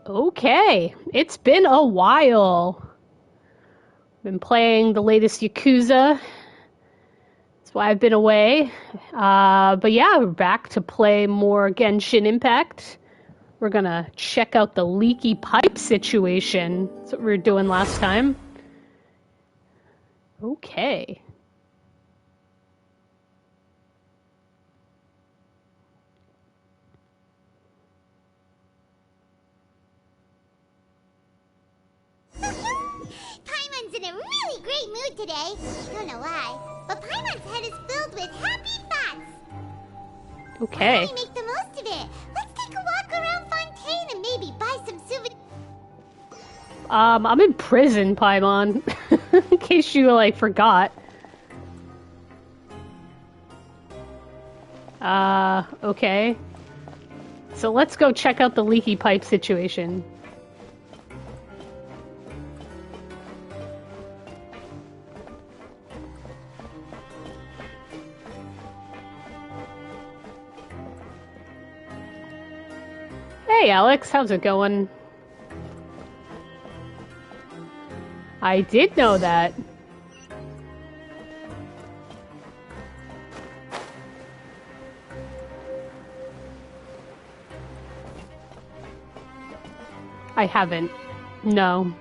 Okay, it's been a while. Been playing the latest Yakuza. That's why I've been away. But yeah, we're back to play more Genshin Impact. We're gonna check out the leaky pipe situation. That's what we were doing last time. Okay. Paimon's in a really great mood today. Don't know why, but Paimon's head is filled with happy thoughts. Okay. Why don't we make the most of it? Let's take a walk around Fontaine and maybe buy some souvenirs. I'm in prison, Paimon. In case you, forgot. Okay. So let's go check out the leaky pipe situation. Hey Alex, how's it going? I did know that. I haven't. No.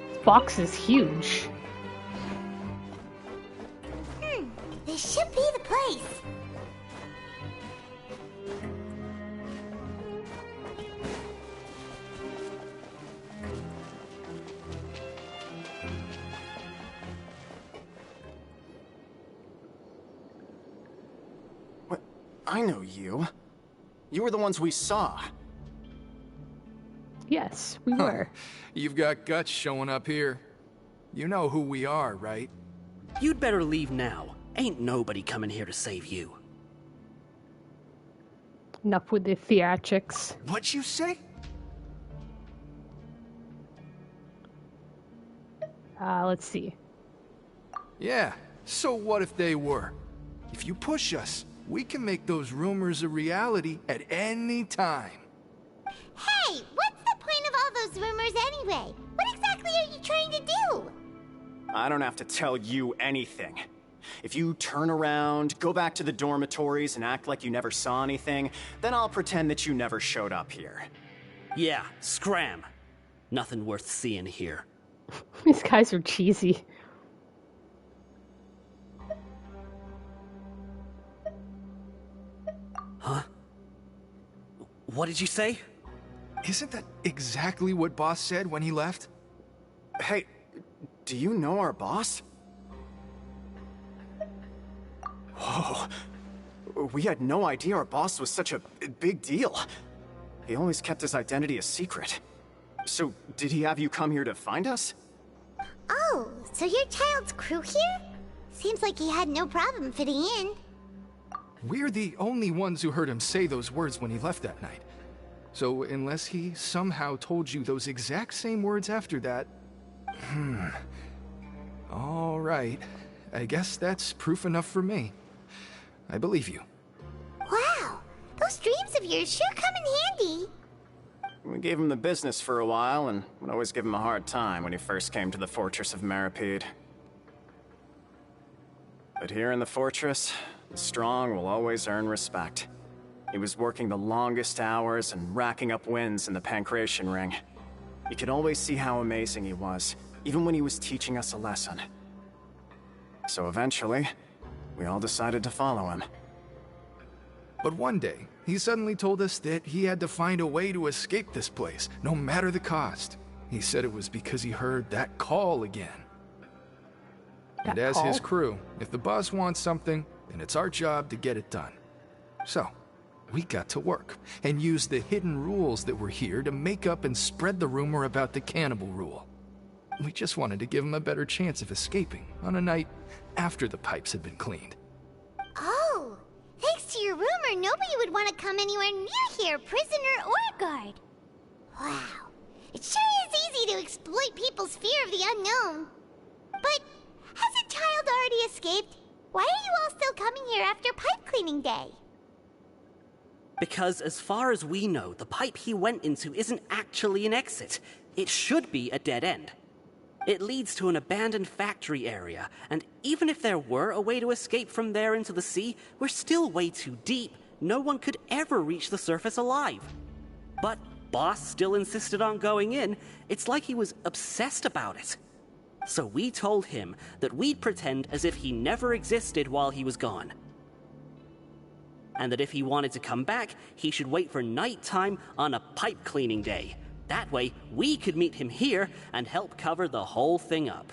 This box is huge. This should be the place. What? I know you. You were the ones we saw. Yes, we were. You've got guts showing up here. You know who we are, right? You'd better leave now. Ain't nobody coming here to save you. Enough with the theatrics. What'd you say? Let's see. Yeah, so what if they were? If you push us, we can make those rumors a reality at any time. Hey, what's the point of all those rumors anyway? What exactly are you trying to do? I don't have to tell you anything. If you turn around, go back to the dormitories and act like you never saw anything, then I'll pretend that you never showed up here. Yeah, scram. Nothing worth seeing here. These guys are cheesy. Huh? What did you say? Isn't that exactly what Boss said when he left? Hey, do you know our boss? Whoa. We had no idea our boss was such a big deal. He always kept his identity a secret. So, did he have you come here to find us? Oh, so you're Childe's crew here? Seems like he had no problem fitting in. We're the only ones who heard him say those words when he left that night. So, unless he somehow told you those exact same words after that... All right. I guess that's proof enough for me. I believe you. Wow, those dreams of yours sure come in handy. We gave him the business for a while, and would always give him a hard time when he first came to the fortress of Maripede. But here in the fortress, the strong will always earn respect. He was working the longest hours and racking up wins in the Pancration Ring. You could always see how amazing he was, even when he was teaching us a lesson. So eventually, we all decided to follow him. But one day, he suddenly told us that he had to find a way to escape this place, no matter the cost. He said it was because he heard that call again. And as his crew, if the boss wants something, then it's our job to get it done. So, we got to work, and used the hidden rules that were here to make up and spread the rumor about the cannibal rule. We just wanted to give him a better chance of escaping on a night after the pipes had been cleaned. Oh, thanks to your rumor, nobody would want to come anywhere near here, prisoner or guard. Wow, it sure is easy to exploit people's fear of the unknown. But already escaped, why are you all still coming here after pipe cleaning day? Because as far as we know, the pipe he went into isn't actually an exit. It should be a dead end. It leads to an abandoned factory area, and even if there were a way to escape from there into the sea, we're still way too deep. No one could ever reach the surface alive. But Boss still insisted on going in. It's like he was obsessed about it. So we told him that we'd pretend as if he never existed while he was gone. And that if he wanted to come back, he should wait for nighttime on a pipe cleaning day. That way, we could meet him here and help cover the whole thing up.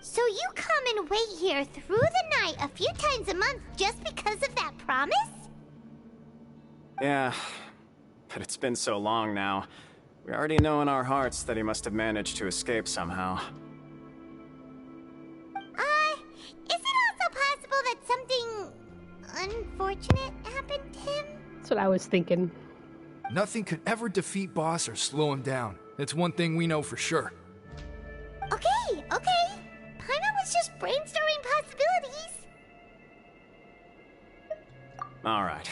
So you come and wait here through the night a few times a month just because of that promise? Yeah, but it's been so long now. We already know in our hearts that he must have managed to escape somehow. Is it also possible that something unfortunate happened to him? That's what I was thinking. Nothing could ever defeat Boss or slow him down. It's one thing we know for sure. Okay. Paimon was just brainstorming possibilities. Alright.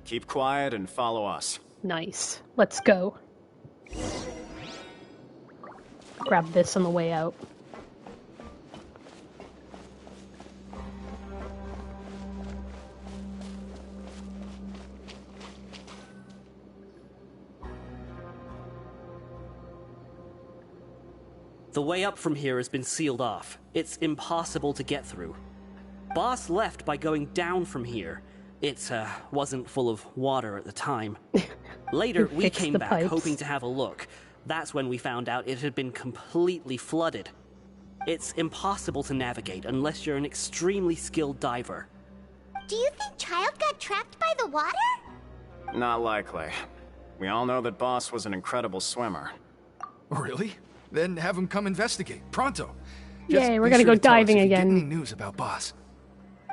Keep quiet and follow us. Nice. Let's go. Grab this on the way out. The way up from here has been sealed off. It's impossible to get through. Boss left by going down from here. It wasn't full of water at the time. Later, we came back pipes. hoping to have a look. That's when we found out it had been completely flooded. It's impossible to navigate unless you're an extremely skilled diver. Do you think Childe got trapped by the water? Not likely. We all know that Boss was an incredible swimmer. Really? Then have him come investigate. Pronto. Yay, we're be gonna sure go to tell us diving if you get again. any news about Boss.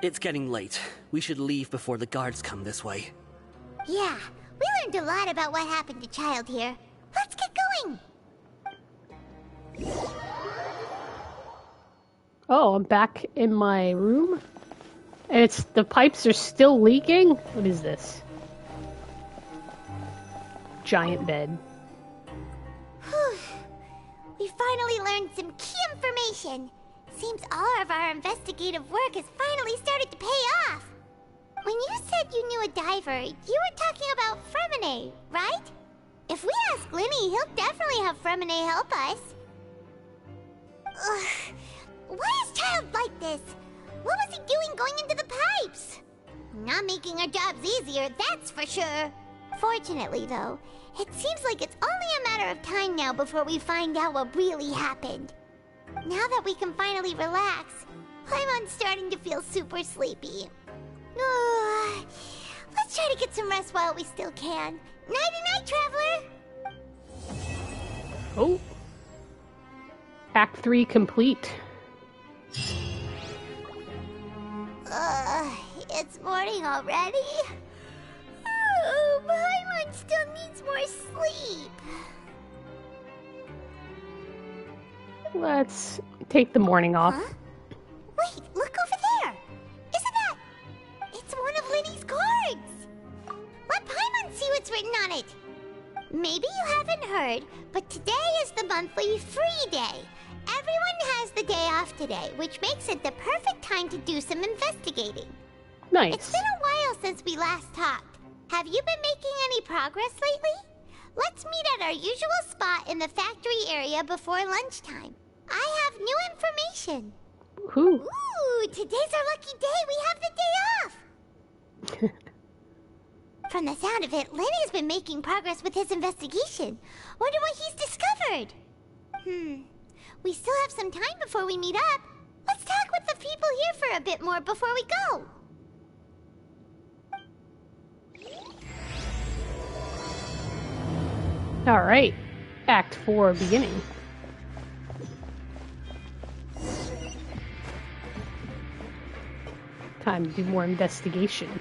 It's getting late. We should leave before the guards come this way. Yeah, we learned a lot about what happened to Childe here. Let's get going. Oh, I'm back in my room? And it's the pipes are still leaking? What is this? Giant bed. We finally learned some key information. Seems all of our investigative work has finally started to pay off. When you said you knew a diver, you were talking about Fremine, right? If we ask Linny, he'll definitely have Fremine help us. Ugh. Why is Childe like this? What was he doing going into the pipes? Not making our jobs easier, that's for sure. Fortunately, though, it seems like it's only a matter of time now before we find out what really happened. Now that we can finally relax, I'm starting to feel super sleepy. Let's try to get some rest while we still can. Nighty-night, traveler! Oh. Act 3 complete. It's morning already? Oh, Paimon still needs more sleep. Let's take the morning off. Huh? Wait, look over there! Isn't that... It's one of Linny's cards! Let Paimon see what's written on it! Maybe you haven't heard, but today is the monthly free day. Everyone has the day off today, which makes it the perfect time to do some investigating. Nice. It's been a while since we last talked. Have you been making any progress lately? Let's meet at our usual spot in the factory area before lunchtime. I have new information. Who? Ooh, today's our lucky day. We have the day off. From the sound of it, Lenny's been making progress with his investigation. Wonder what he's discovered. We still have some time before we meet up. Let's talk with the people here for a bit more before we go. Alright. Act 4 beginning. Time to do more investigation.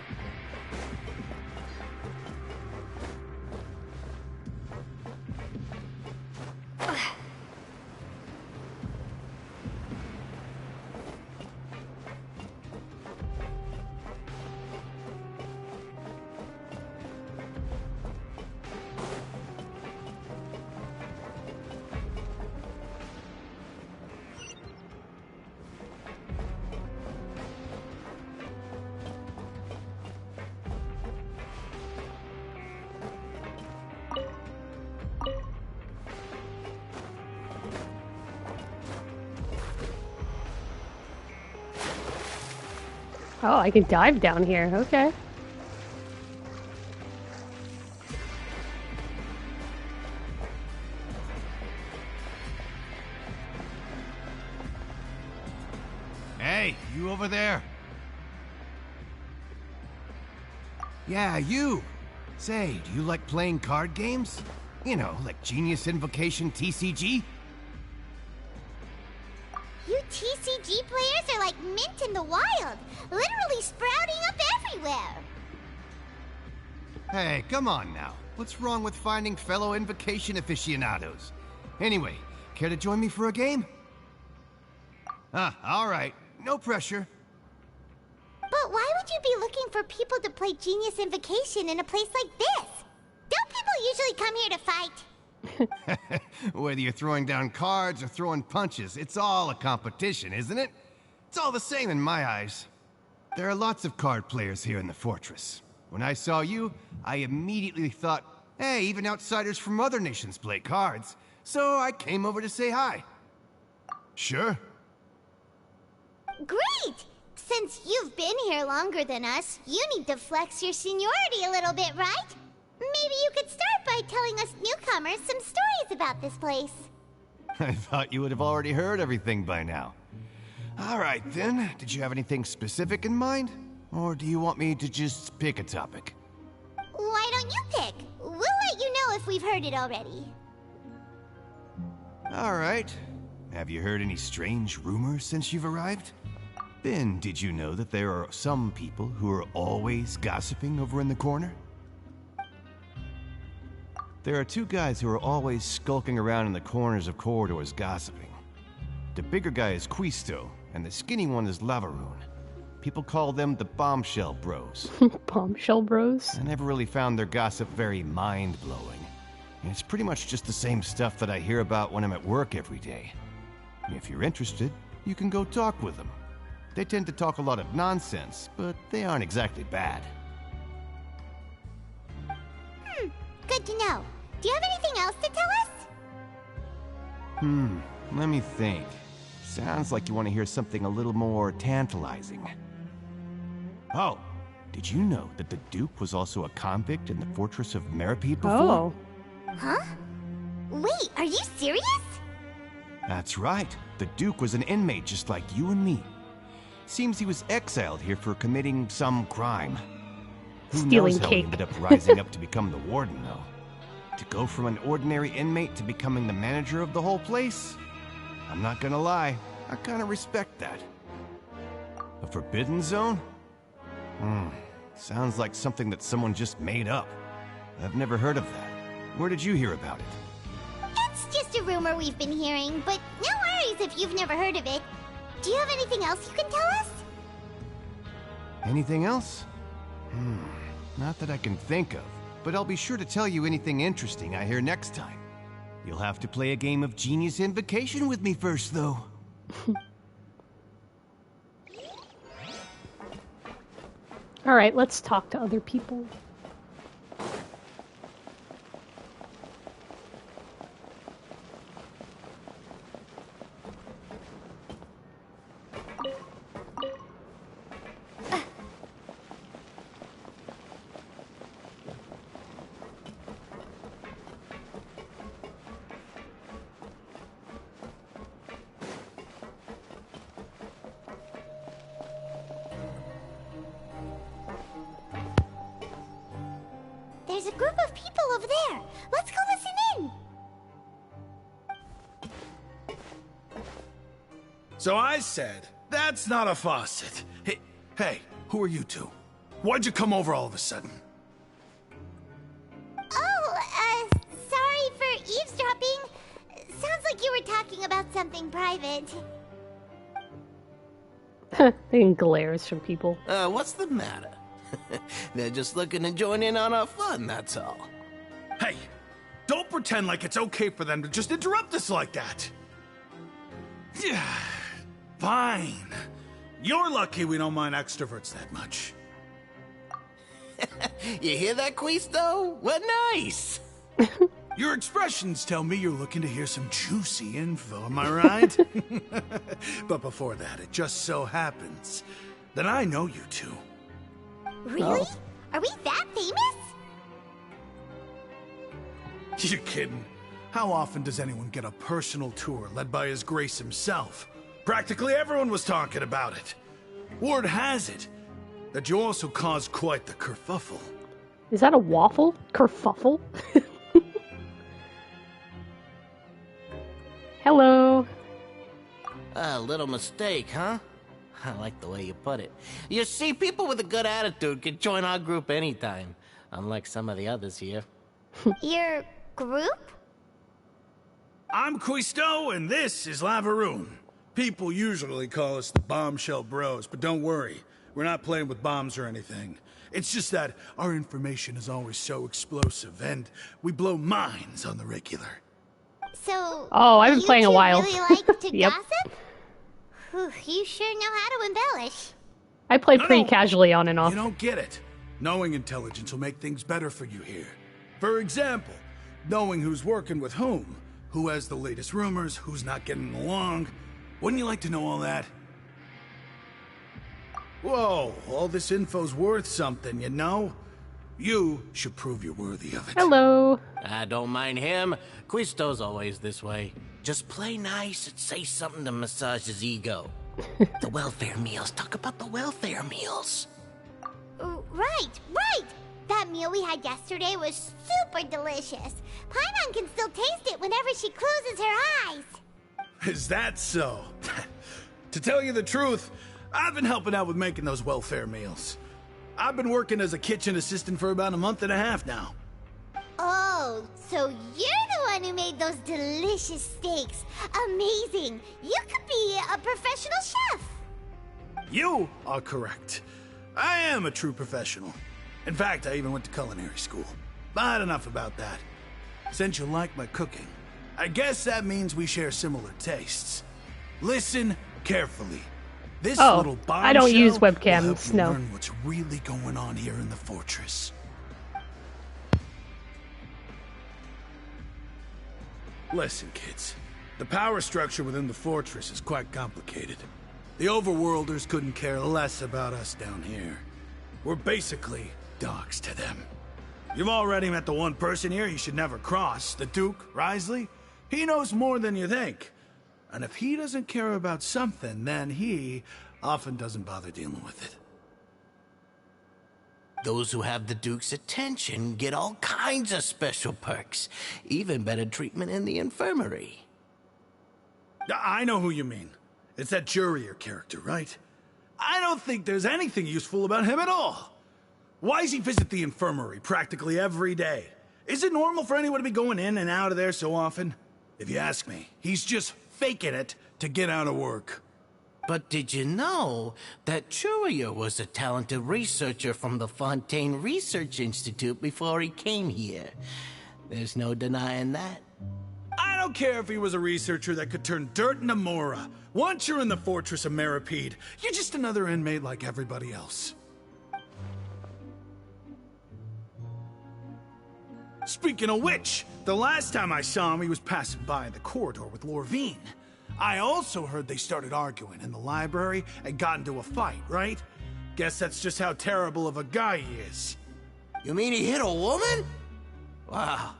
Oh, I can dive down here. Okay. Hey, you over there. Yeah, you. Say, do you like playing card games? You know, like Genius Invocation TCG? You TCG players are like mint in the wild, literally sprouting up everywhere. Hey, come on now. What's wrong with finding fellow Invocation aficionados? Anyway, care to join me for a game? All right. No pressure. But why would you be looking for people to play Genius Invocation in a place like this? Don't people usually come here to fight? Whether you're throwing down cards or throwing punches, it's all a competition, isn't it? It's all the same in my eyes. There are lots of card players here in the fortress. When I saw you, I immediately thought, hey, even outsiders from other nations play cards. So I came over to say hi. Sure. Great! Since you've been here longer than us, you need to flex your seniority a little bit, right? Maybe you could start by telling us newcomers some stories about this place. I thought you would have already heard everything by now. All right, then. Did you have anything specific in mind? Or do you want me to just pick a topic? Why don't you pick? We'll let you know if we've heard it already. All right. Have you heard any strange rumors since you've arrived? Ben, did you know that there are some people who are always gossiping over in the corner? There are two guys who are always skulking around in the corners of corridors gossiping. The bigger guy is Quisto, and the skinny one is Lavaroon. People call them the Bombshell Bros. Bombshell Bros? I never really found their gossip very mind-blowing. And it's pretty much just the same stuff that I hear about when I'm at work every day. If you're interested, you can go talk with them. They tend to talk a lot of nonsense, but they aren't exactly bad. Good to know. Do you have anything else to tell us? Let me think. Sounds like you want to hear something a little more tantalizing. Oh, did you know that the Duke was also a convict in the fortress of Meripede before? Oh. Huh? Wait, are you serious? That's right. The Duke was an inmate just like you and me. Seems he was exiled here for committing some crime. Who Stealing knows how cake. he ended up rising up to become the warden, though? To go from an ordinary inmate to becoming the manager of the whole place? I'm not gonna lie, I kinda respect that. A forbidden zone? Sounds like something that someone just made up. I've never heard of that. Where did you hear about it? It's just a rumor we've been hearing, but no worries if you've never heard of it. Do you have anything else you can tell us? Anything else? Not that I can think of, but I'll be sure to tell you anything interesting I hear next time. You'll have to play a game of Genius Invocation with me first, though. All right, let's talk to other people. There's a group of people over there. Let's go listen in. So I said, that's not a faucet. Hey, who are you two? Why'd you come over all of a sudden? Oh, sorry for eavesdropping. Sounds like you were talking about something private. Getting glares from people. What's the matter? They're just looking to join in on our fun, that's all. Hey, don't pretend like it's okay for them to just interrupt us like that. Yeah, fine. You're lucky we don't mind extroverts that much. You hear that, Quisto? What nice! Your expressions tell me you're looking to hear some juicy info, am I right? But before that, it just so happens then I know you two. Really? Oh. Are we that famous? You kidding? How often does anyone get a personal tour led by His Grace himself? Practically everyone was talking about it. Word has it that you also caused quite the kerfuffle. Is that a waffle? Kerfuffle? Hello. A little mistake, huh? I like the way you put it. You see, people with a good attitude can join our group anytime, unlike some of the others here. Your group? I'm Quisto, and this is Lavaroon. People usually call us the Bombshell Bros, but don't worry. We're not playing with bombs or anything. It's just that our information is always so explosive, and we blow minds on the regular. So, Oh, I've been you playing a two while. really like to Yep. gossip? Whew, you sure know how to embellish. I play pretty No. casually on and off. You don't get it. Knowing intelligence will make things better for you here. For example, knowing who's working with whom, who has the latest rumors, who's not getting along. Wouldn't you like to know all that? Whoa, all this info's worth something, you know? You should prove you're worthy of it. Hello. I don't mind him. Quisto's always this way. Just play nice and say something to massage his ego. The welfare meals. Talk about the welfare meals. Right. That meal we had yesterday was super delicious. Paimon can still taste it whenever she closes her eyes. Is that so? To tell you the truth, I've been helping out with making those welfare meals. I've been working as a kitchen assistant for about a month and a half now. Oh, so you're the one who made those delicious steaks. Amazing. You could be a professional chef. You are correct. I am a true professional. In fact, I even went to culinary school. But enough about that. Since you like my cooking, I guess that means we share similar tastes. Listen carefully. This Oh, little bombshell I don't use will help webcams, you no. learn what's really going on here in the fortress. Listen, kids. The power structure within the fortress is quite complicated. The Overworlders couldn't care less about us down here. We're basically dogs to them. You've already met the one person here you should never cross, the Duke, Risley. He knows more than you think. And if he doesn't care about something, then he often doesn't bother dealing with it. Those who have the Duke's attention get all kinds of special perks. Even better treatment in the infirmary. I know who you mean. It's that Jurier character, right? I don't think there's anything useful about him at all. Why does he visit the infirmary practically every day? Is it normal for anyone to be going in and out of there so often? If you ask me, he's just faking it to get out of work. But did you know that Churier was a talented researcher from the Fontaine Research Institute before he came here? There's no denying that. I don't care if he was a researcher that could turn dirt into Mora. Once you're in the fortress of Meripede, you're just another inmate like everybody else. Speaking of which, the last time I saw him, he was passing by the corridor with Lorvine. I also heard they started arguing in the library and got into a fight, right? Guess that's just how terrible of a guy he is. You mean he hit a woman? Wow,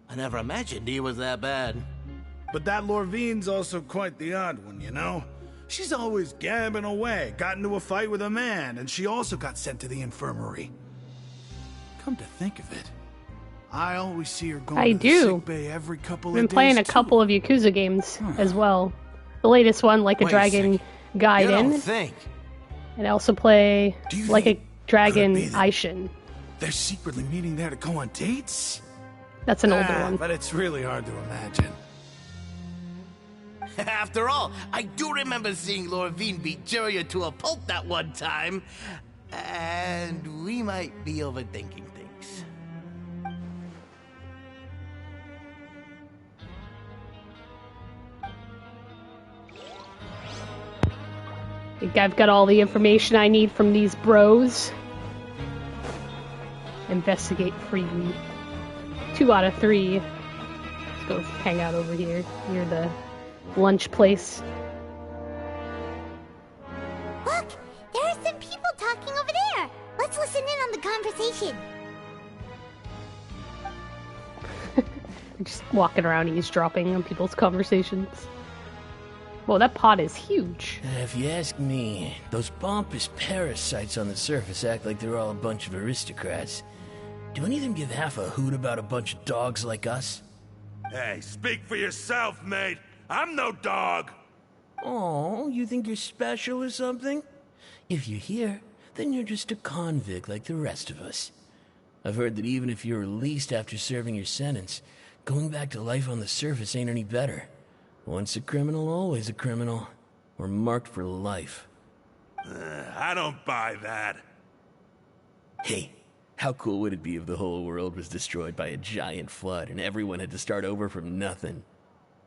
I never imagined he was that bad. But that Lorvine's also quite the odd one, you know? She's always gabbing away, got into a fight with a man, and she also got sent to the infirmary. Come to think of it, I always see her going I to the do. sick bay every couple I've been of days, playing a too. couple of Yakuza games as well. The latest one, Like a Wait a Dragon You don't Gaiden, think? and I also play Do you Like a think- Dragon could it be that- Aishin. They're secretly meeting there to go on dates? That's an older one. But it's really hard to imagine. After all, I do remember seeing Lorvine beat Jurier to a pulp that one time. And we might be overthinking things. I think I've got all the information I need from these bros. Investigate freely. 2 out of 3. Let's go hang out over here near the lunch place. Look, there are some people conversation. Just walking around eavesdropping on people's conversations. Whoa, that pot is huge. If you ask me, those pompous parasites on the surface act like they're all a bunch of aristocrats. Do any of them give half a hoot about a bunch of dogs like us? Hey, speak for yourself, mate. I'm no dog. Oh, you think you're special or something? If you're here, then you're just a convict like the rest of us. I've heard that even if you're released after serving your sentence, going back to life on the surface ain't any better. Once a criminal, always a criminal. We're marked for life. I don't buy that. Hey, how cool would it be if the whole world was destroyed by a giant flood and everyone had to start over from nothing?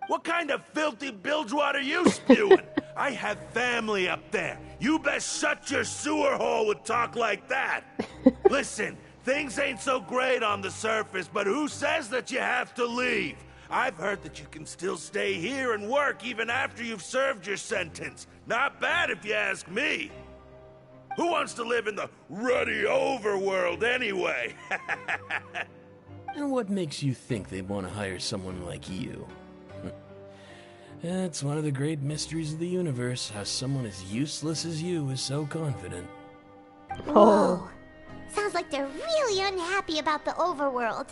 What kind of filthy bilgewater are you spewing? I have family up there. You best shut your sewer hole with talk like that. Listen, things ain't so great on the surface, but who says that you have to leave? I've heard that you can still stay here and work even after you've served your sentence. Not bad if you ask me. Who wants to live in the ruddy overworld anyway? And what makes you think they'd want to hire someone like you? It's one of the great mysteries of the universe, how someone as useless as you is so confident. Whoa. Sounds like they're really unhappy about the overworld.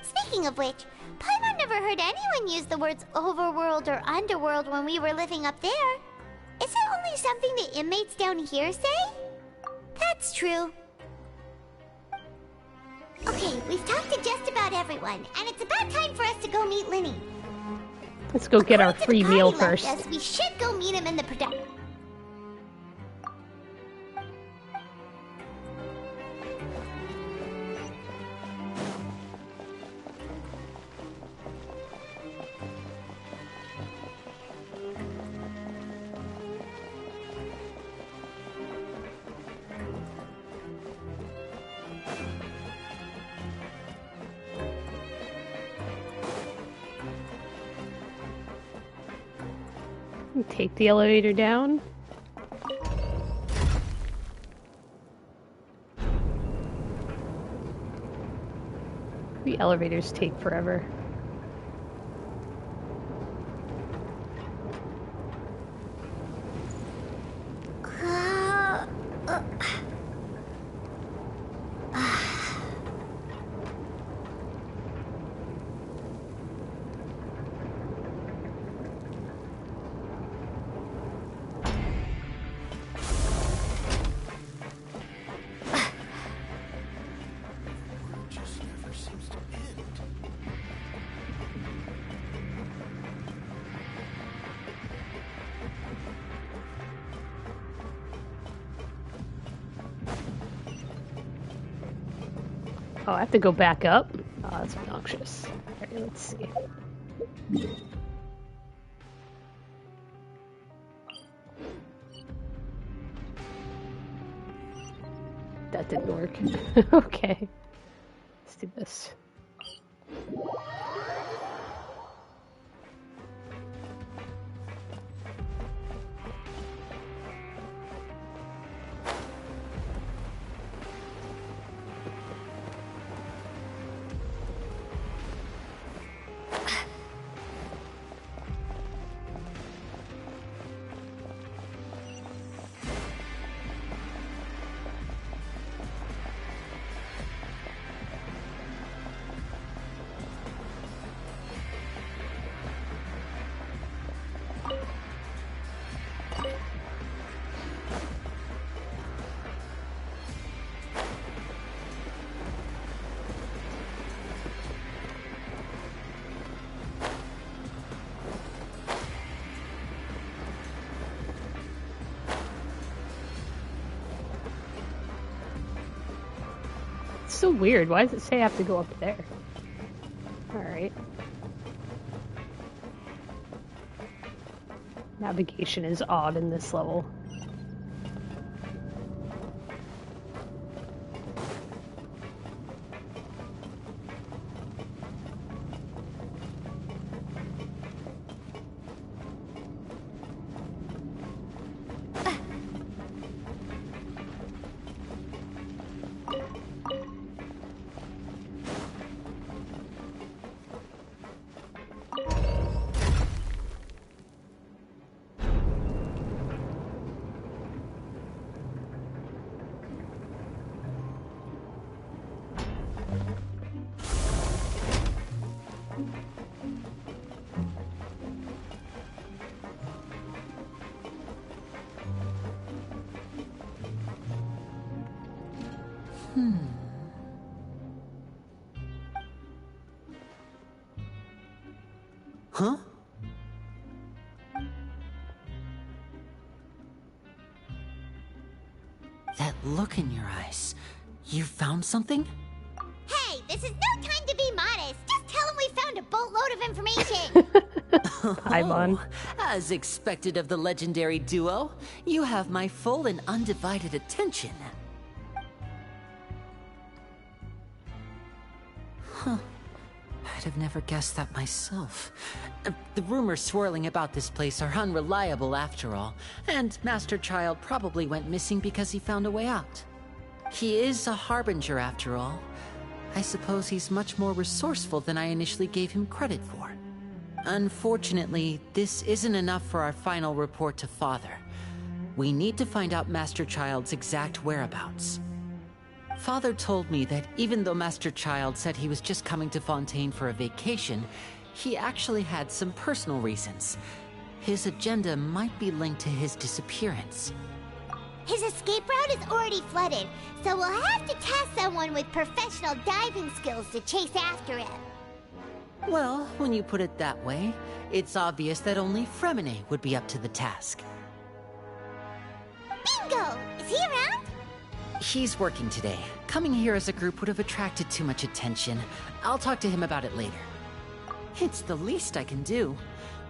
Speaking of which, Paimon never heard anyone use the words overworld or underworld when we were living up there. Is it only something the inmates down here say? That's true. Okay, we've talked to just about everyone, and it's about time for us to go meet Linny. Let's go get our According to free the meal party left first. us, we should go meet him in the production. Take the elevator down. The elevators take forever. Oh, I have to go back up? Oh, that's obnoxious. Alright, let's see. That didn't work. Okay. Let's do this. It's so weird. Why does it say I have to go up there? Alright. Navigation is odd in this level. Huh? That look in your eyes. You found something? Hey, this is no time to be modest. Just tell him we found a boatload of information. Paimon. As expected of the legendary duo, you have my full and undivided attention. Huh. I'd have never guessed that myself. The rumors swirling about this place are unreliable after all, and Master Childe probably went missing because he found a way out. He is a harbinger after all. I suppose he's much more resourceful than I initially gave him credit for. Unfortunately, this isn't enough for our final report to Father. We need to find out Master Childe's exact whereabouts. Father told me that even though Master Childe said he was just coming to Fontaine for a vacation, he actually had some personal reasons. His agenda might be linked to his disappearance. His escape route is already flooded, so we'll have to task someone with professional diving skills to chase after him. Well, when you put it that way, it's obvious that only Fremine would be up to the task. Bingo! Is he around? He's working today. Coming here as a group would have attracted too much attention. I'll talk to him about it later. It's the least I can do.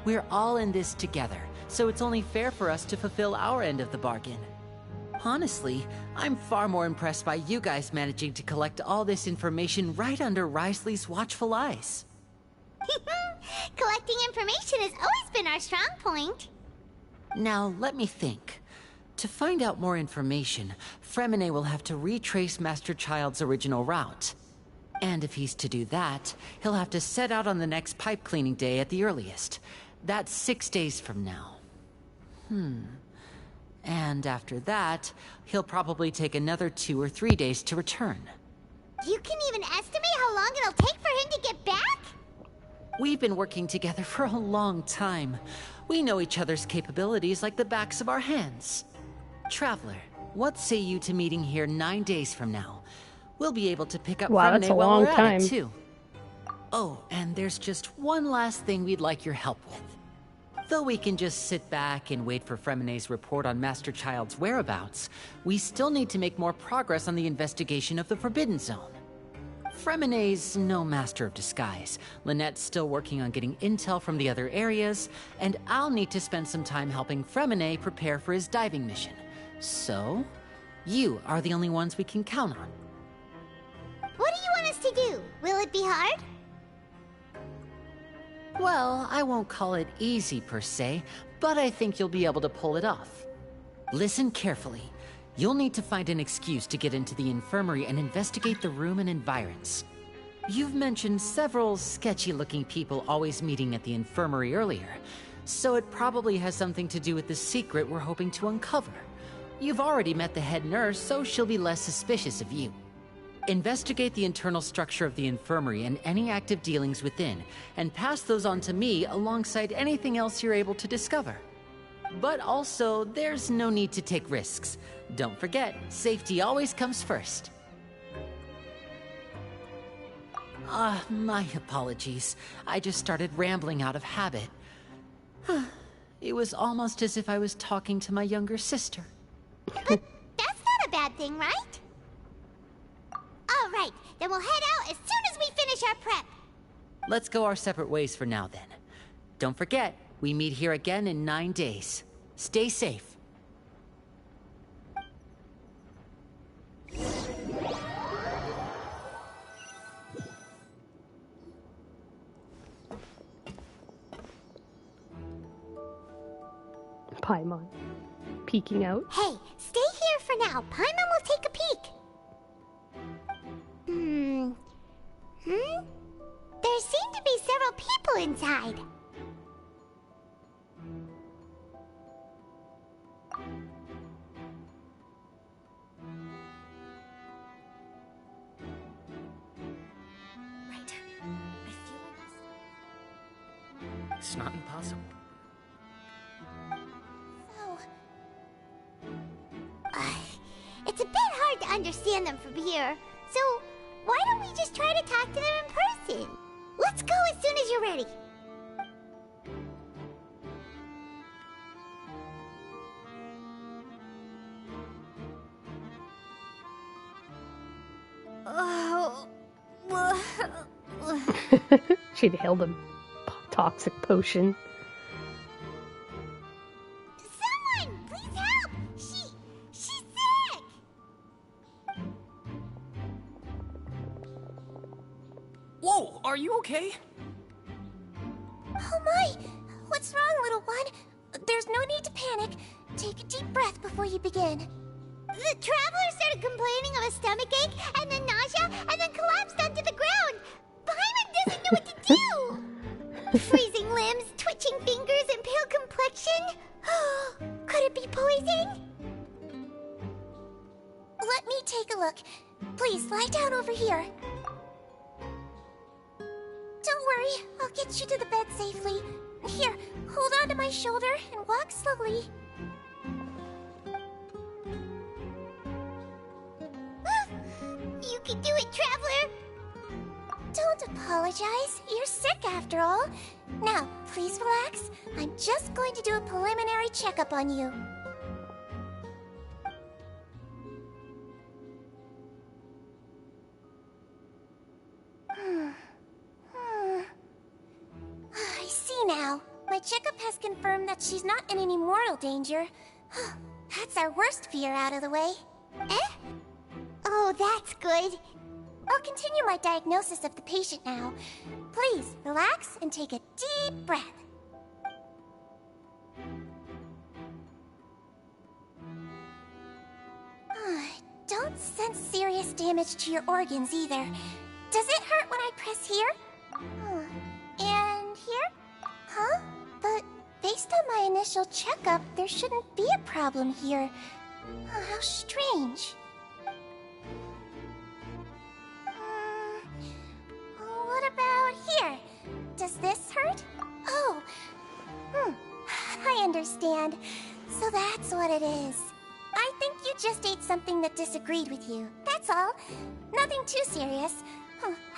We're all in this together, so it's only fair for us to fulfill our end of the bargain. Honestly, I'm far more impressed by you guys managing to collect all this information right under Risley's watchful eyes. Collecting information has always been our strong point. Now, let me think. To find out more information, Fremine will have to retrace Master Childe's original route. And if he's to do that, he'll have to set out on the next pipe cleaning day at the earliest. That's 6 days from now. And after that, he'll probably take another 2 or 3 days to return. You can even estimate how long it'll take for him to get back? We've been working together for a long time. We know each other's capabilities like the backs of our hands. Traveler, what say you to meeting here 9 days from now? We'll be able to pick up Wow, that's Fremine a while long we're at time. it, too. Oh, and there's just one last thing we'd like your help with. Though we can just sit back and wait for Fremine's report on Master Childe's whereabouts, we still need to make more progress on the investigation of the Forbidden Zone. Fremine's no master of disguise. Lynette's still working on getting intel from the other areas, and I'll need to spend some time helping Fremine prepare for his diving mission. So, you are the only ones we can count on. What do you want us to do? Will it be hard? Well, I won't call it easy per se, but I think you'll be able to pull it off. Listen carefully. You'll need to find an excuse to get into the infirmary and investigate the room and environs. You've mentioned several sketchy-looking people always meeting at the infirmary earlier, so it probably has something to do with the secret we're hoping to uncover. You've already met the head nurse, so she'll be less suspicious of you. Investigate the internal structure of the infirmary and any active dealings within, and pass those on to me alongside anything else you're able to discover. But also, there's no need to take risks. Don't forget, safety always comes first. My apologies. I just started rambling out of habit. It was almost as if I was talking to my younger sister. But that's not a bad thing, right? All right, then we'll head out as soon as we finish our prep. Let's go our separate ways for now, then. Don't forget, we meet here again in 9 days. Stay safe. Paimon. Peeking out. Hey, stay here for now. Paimon will take a peek. There seem to be several people inside. Right. I feel like it's not impossible. So... it's a bit hard to understand them from here. So, why don't we just try to talk to them in person? Let's go as soon as you're ready. Oh. She'd held a toxic potion. Someone, please help! She's sick! Whoa, are you okay? Oh my! What's wrong, little one? There's no need to panic. Take a deep breath before you begin. The traveler started complaining of a stomachache, and then nausea, and then collapsed onto the ground. Paimon doesn't know what to do! Freezing limbs, twitching fingers, and pale complexion? Could it be poison? Let me take a look. Please, lie down over here. Don't worry, I'll get you to the bed safely. Here, hold on to my shoulder and walk slowly. You can do it, Traveler! Don't apologize. You're sick after all. Now, please relax. I'm just going to do a preliminary checkup on you. I see now. My checkup has confirmed that she's not in any mortal danger. That's our worst fear out of the way. Eh? Oh, that's good. I'll continue my diagnosis of the patient now. Please, relax and take a deep breath. Don't sense serious damage to your organs either. Does it hurt when I press here? And here? Huh? But based on my initial checkup, there shouldn't be a problem here. How strange. What about here? Does this hurt? Oh. I understand. So that's what it is. I think you just ate something that disagreed with you. That's all. Nothing too serious.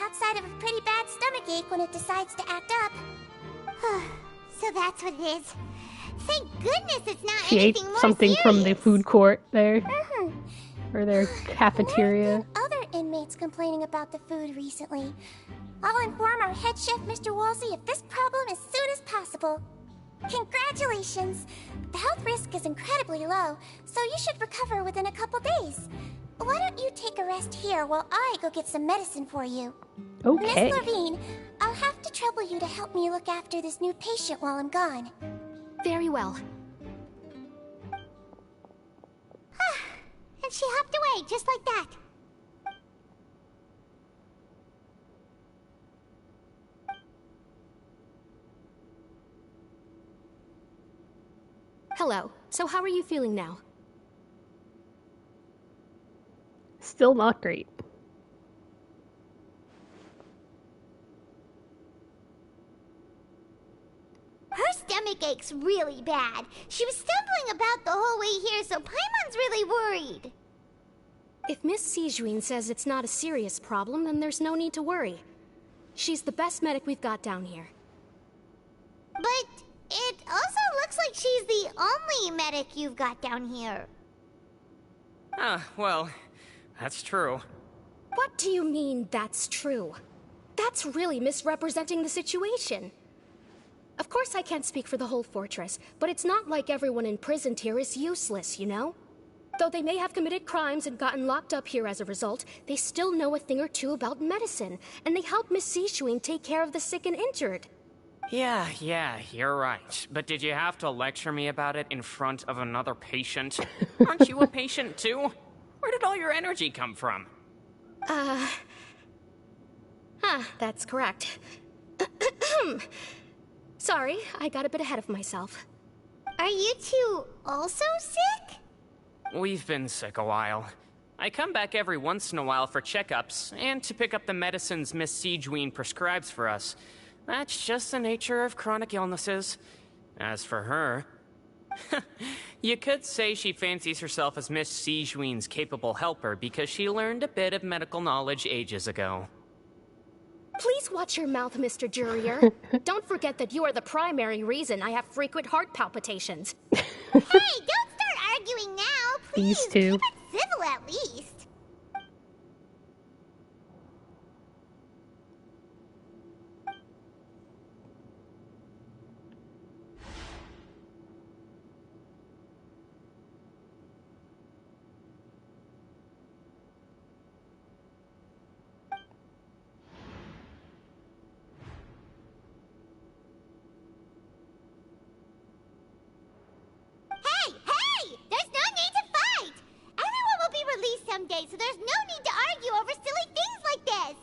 Outside of a pretty bad stomachache when it decides to act up. So that's what it is. Thank goodness it's not She ate anything more something serious. from the food court there. Or their cafeteria. There are other inmates complaining about the food recently. I'll inform our head chef, Mr. Wolsey, of this problem as soon as possible. Congratulations! The health risk is incredibly low, so you should recover within a couple days. Why don't you take a rest here while I go get some medicine for you? Okay. Miss Levine, I'll have to trouble you to help me look after this new patient while I'm gone. Very well. And she hopped away just like that. Hello. So how are you feeling now? Still not great. Her stomach ache's really bad. She was stumbling about the whole way here, so Paimon's really worried. If Miss Sijuin says it's not a serious problem, then there's no need to worry. She's the best medic we've got down here. But it also looks like she's the only medic you've got down here. Well, that's true. What do you mean, that's true? That's really misrepresenting the situation. Of course I can't speak for the whole fortress, but it's not like everyone imprisoned here is useless, you know? Though they may have committed crimes and gotten locked up here as a result, they still know a thing or two about medicine, and they help Miss Sijuin take care of the sick and injured. Yeah, you're right. But did you have to lecture me about it in front of another patient? Aren't you a patient too? Where did all your energy come from? That's correct. Sorry, I got a bit ahead of myself. Are you two also sick? We've been sick a while. I come back every once in a while for checkups, and to pick up the medicines Miss Sijuin prescribes for us. That's just the nature of chronic illnesses. As for her... You could say she fancies herself as Miss Sijuin's capable helper because she learned a bit of medical knowledge ages ago. Please watch your mouth, Mr. Jurier. Don't forget that you are the primary reason I have frequent heart palpitations. Hey, don't start arguing now, please. These two. Keep it civil at least. Hey! There's no need to fight! Everyone will be released someday, so there's no need to argue over silly things like this!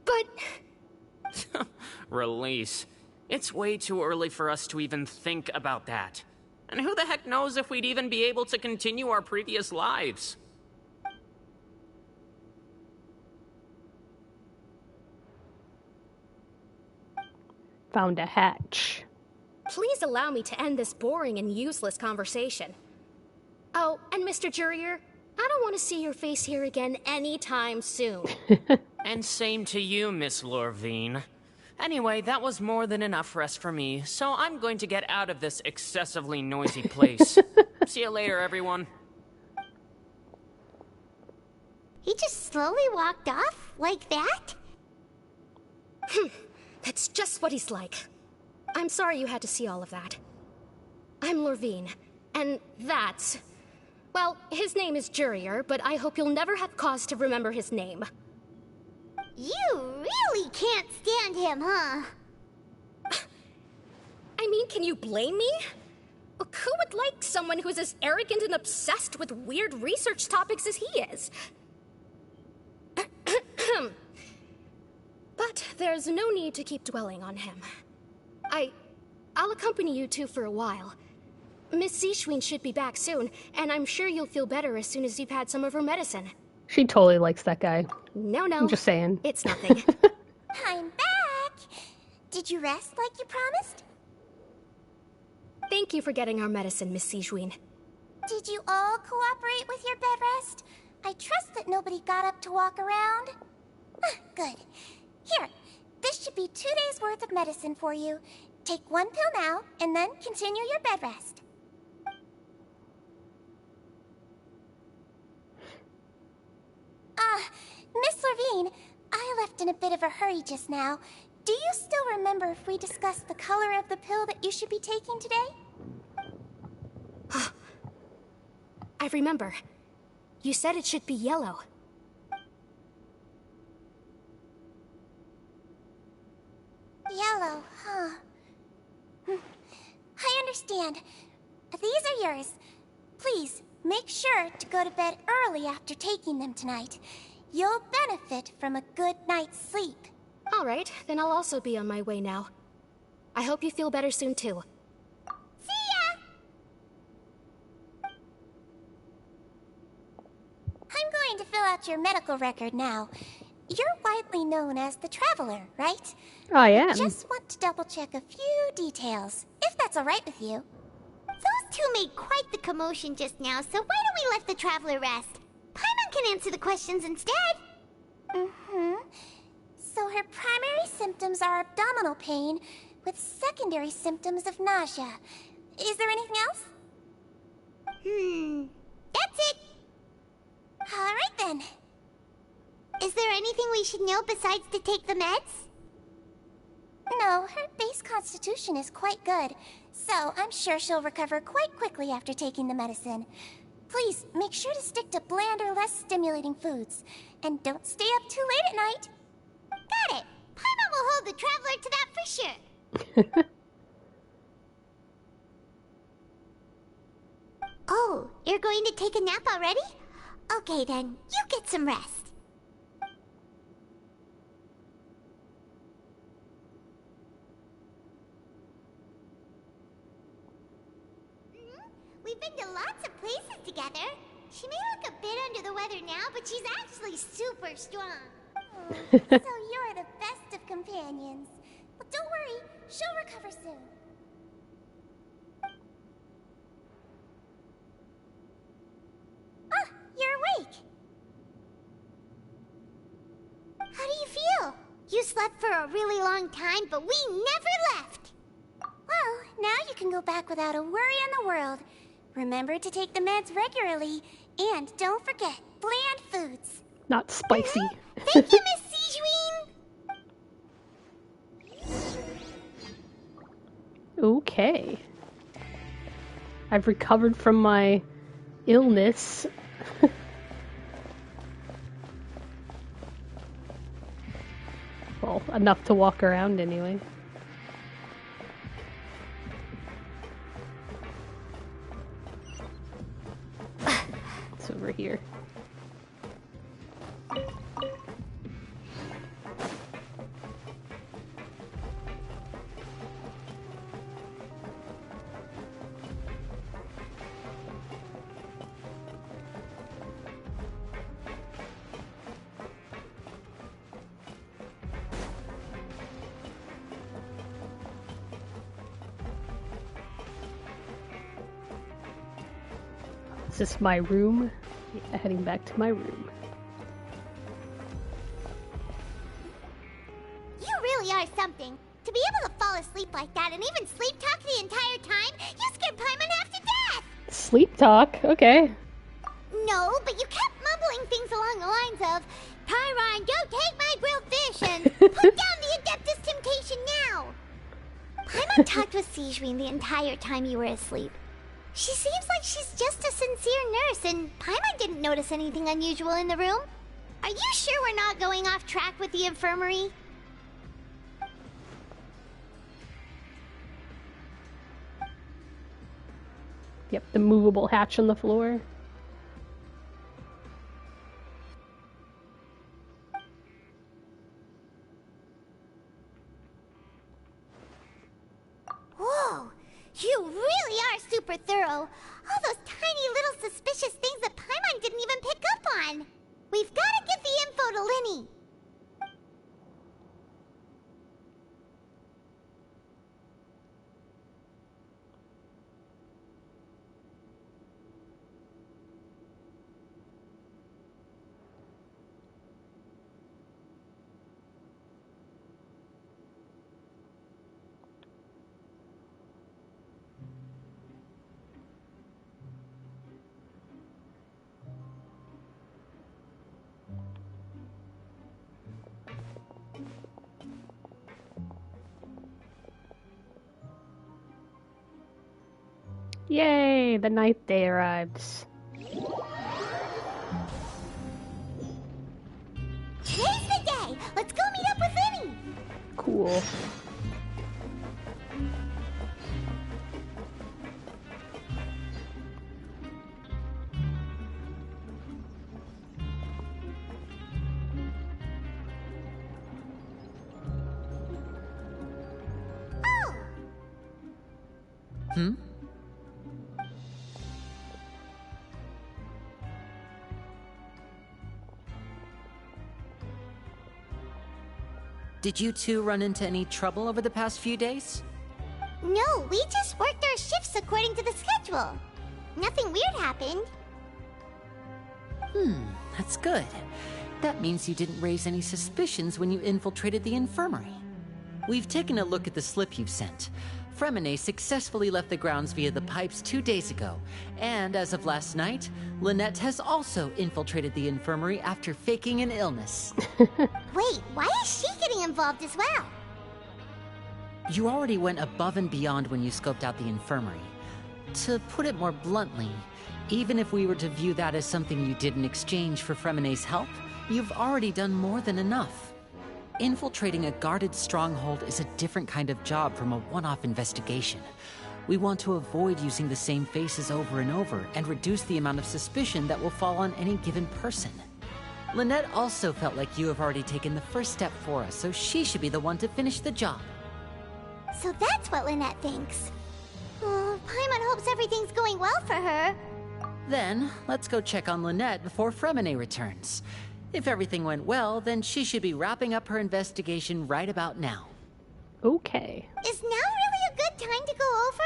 But... Release. It's way too early for us to even think about that. And who the heck knows if we'd even be able to continue our previous lives? Found a hatch. Please allow me to end this boring and useless conversation. Oh, and Mr. Jurier, I don't want to see your face here again anytime soon. And same to you, Miss Lorvine. Anyway, that was more than enough rest for me, so I'm going to get out of this excessively noisy place. See you later, everyone. He just slowly walked off like that? That's just what he's like. I'm sorry you had to see all of that. I'm Lorvine, and that's... Well, his name is Jurier, but I hope you'll never have cause to remember his name. You really can't stand him, huh? I mean, can you blame me? Who would like someone who's as arrogant and obsessed with weird research topics as he is? But there's no need to keep dwelling on him. I'll accompany you two for a while. Miss Sijuin should be back soon, and I'm sure you'll feel better as soon as you've had some of her medicine. She totally likes that guy. No. I'm just saying. It's nothing. I'm back! Did you rest like you promised? Thank you for getting our medicine, Miss Sijuin. Did you all cooperate with your bed rest? I trust that nobody got up to walk around. Good. Here, this should be 2 days' worth of medicine for you. Take 1 pill now, and then continue your bed rest. Miss Lorvine, I left in a bit of a hurry just now. Do you still remember if we discussed the color of the pill that you should be taking today? I remember. You said it should be yellow. Yellow, huh? I understand. These are yours. Please, make sure to go to bed early after taking them tonight. You'll benefit from a good night's sleep. All right, then I'll also be on my way now. I hope you feel better soon, too. See ya! I'm going to fill out your medical record now. You're widely known as the Traveler, right? I am. Just want to double-check a few details, if that's all right with you. Those two made quite the commotion just now, so why don't we let the Traveler rest? Paimon can answer the questions instead. So her primary symptoms are abdominal pain, with secondary symptoms of nausea. Is there anything else? That's it. All right then. Is there anything we should know besides to take the meds? No, her base constitution is quite good, so I'm sure she'll recover quite quickly after taking the medicine. Please, make sure to stick to bland or less stimulating foods. And don't stay up too late at night. Got it! Paimon will hold the Traveler to that for sure. Oh, you're going to take a nap already? Okay then, you get some rest. We've been to lots of places together. She may look a bit under the weather now, but she's actually super strong. So you're the best of companions. But don't worry, she'll recover soon. You slept for a really long time, but we never left! Well, now you can go back without a worry in the world. Remember to take the meds regularly, and don't forget, bland foods. Not spicy. Thank you, Miss Sijween! Okay. I've recovered from my illness. Well, enough to walk around anyway. It's over here. Is this my room? Yeah, heading back to my room. You really are something. To be able to fall asleep like that and even sleep talk the entire time, you scared Paimon half to death! Sleep talk? Okay. No, but you kept mumbling things along the lines of, Pyron, don't take my grilled fish, and put down the Adeptus Temptation now! Paimon talked with Sijween the entire time you were asleep. She seems like she's just a sincere nurse, and Paimon didn't notice anything unusual in the room. Are you sure we're not going off track with the infirmary? Yep, the movable hatch on the floor. Whoa! You really are super thorough. All those tiny little suspicious things that Paimon didn't even pick up on. We've got to get the info to Linny. Yay, the ninth day arrives. Today's the day. Let's go meet up with Linny. Cool. Hmm? Did you two run into any trouble over the past few days? No, we just worked our shifts according to the schedule. Nothing weird happened. That's good. That means you didn't raise any suspicions when you infiltrated the infirmary. We've taken a look at the slip you've sent. Fremine successfully left the grounds via the pipes 2 days ago, and as of last night, Lynette has also infiltrated the infirmary after faking an illness. Wait, why is she getting involved as well? You already went above and beyond when you scoped out the infirmary. To put it more bluntly, even if we were to view that as something you did in exchange for Fremine's help, you've already done more than enough. Infiltrating a guarded stronghold is a different kind of job from a one-off investigation. We want to avoid using the same faces over and over and reduce the amount of suspicion that will fall on any given person. Lynette also felt like you have already taken the first step for us, so she should be the one to finish the job. So that's what Lynette thinks. Oh, Paimon hopes everything's going well for her. Then, let's go check on Lynette before Fremine returns. If everything went well, then she should be wrapping up her investigation right about now. Okay. Is now really a good time to go over?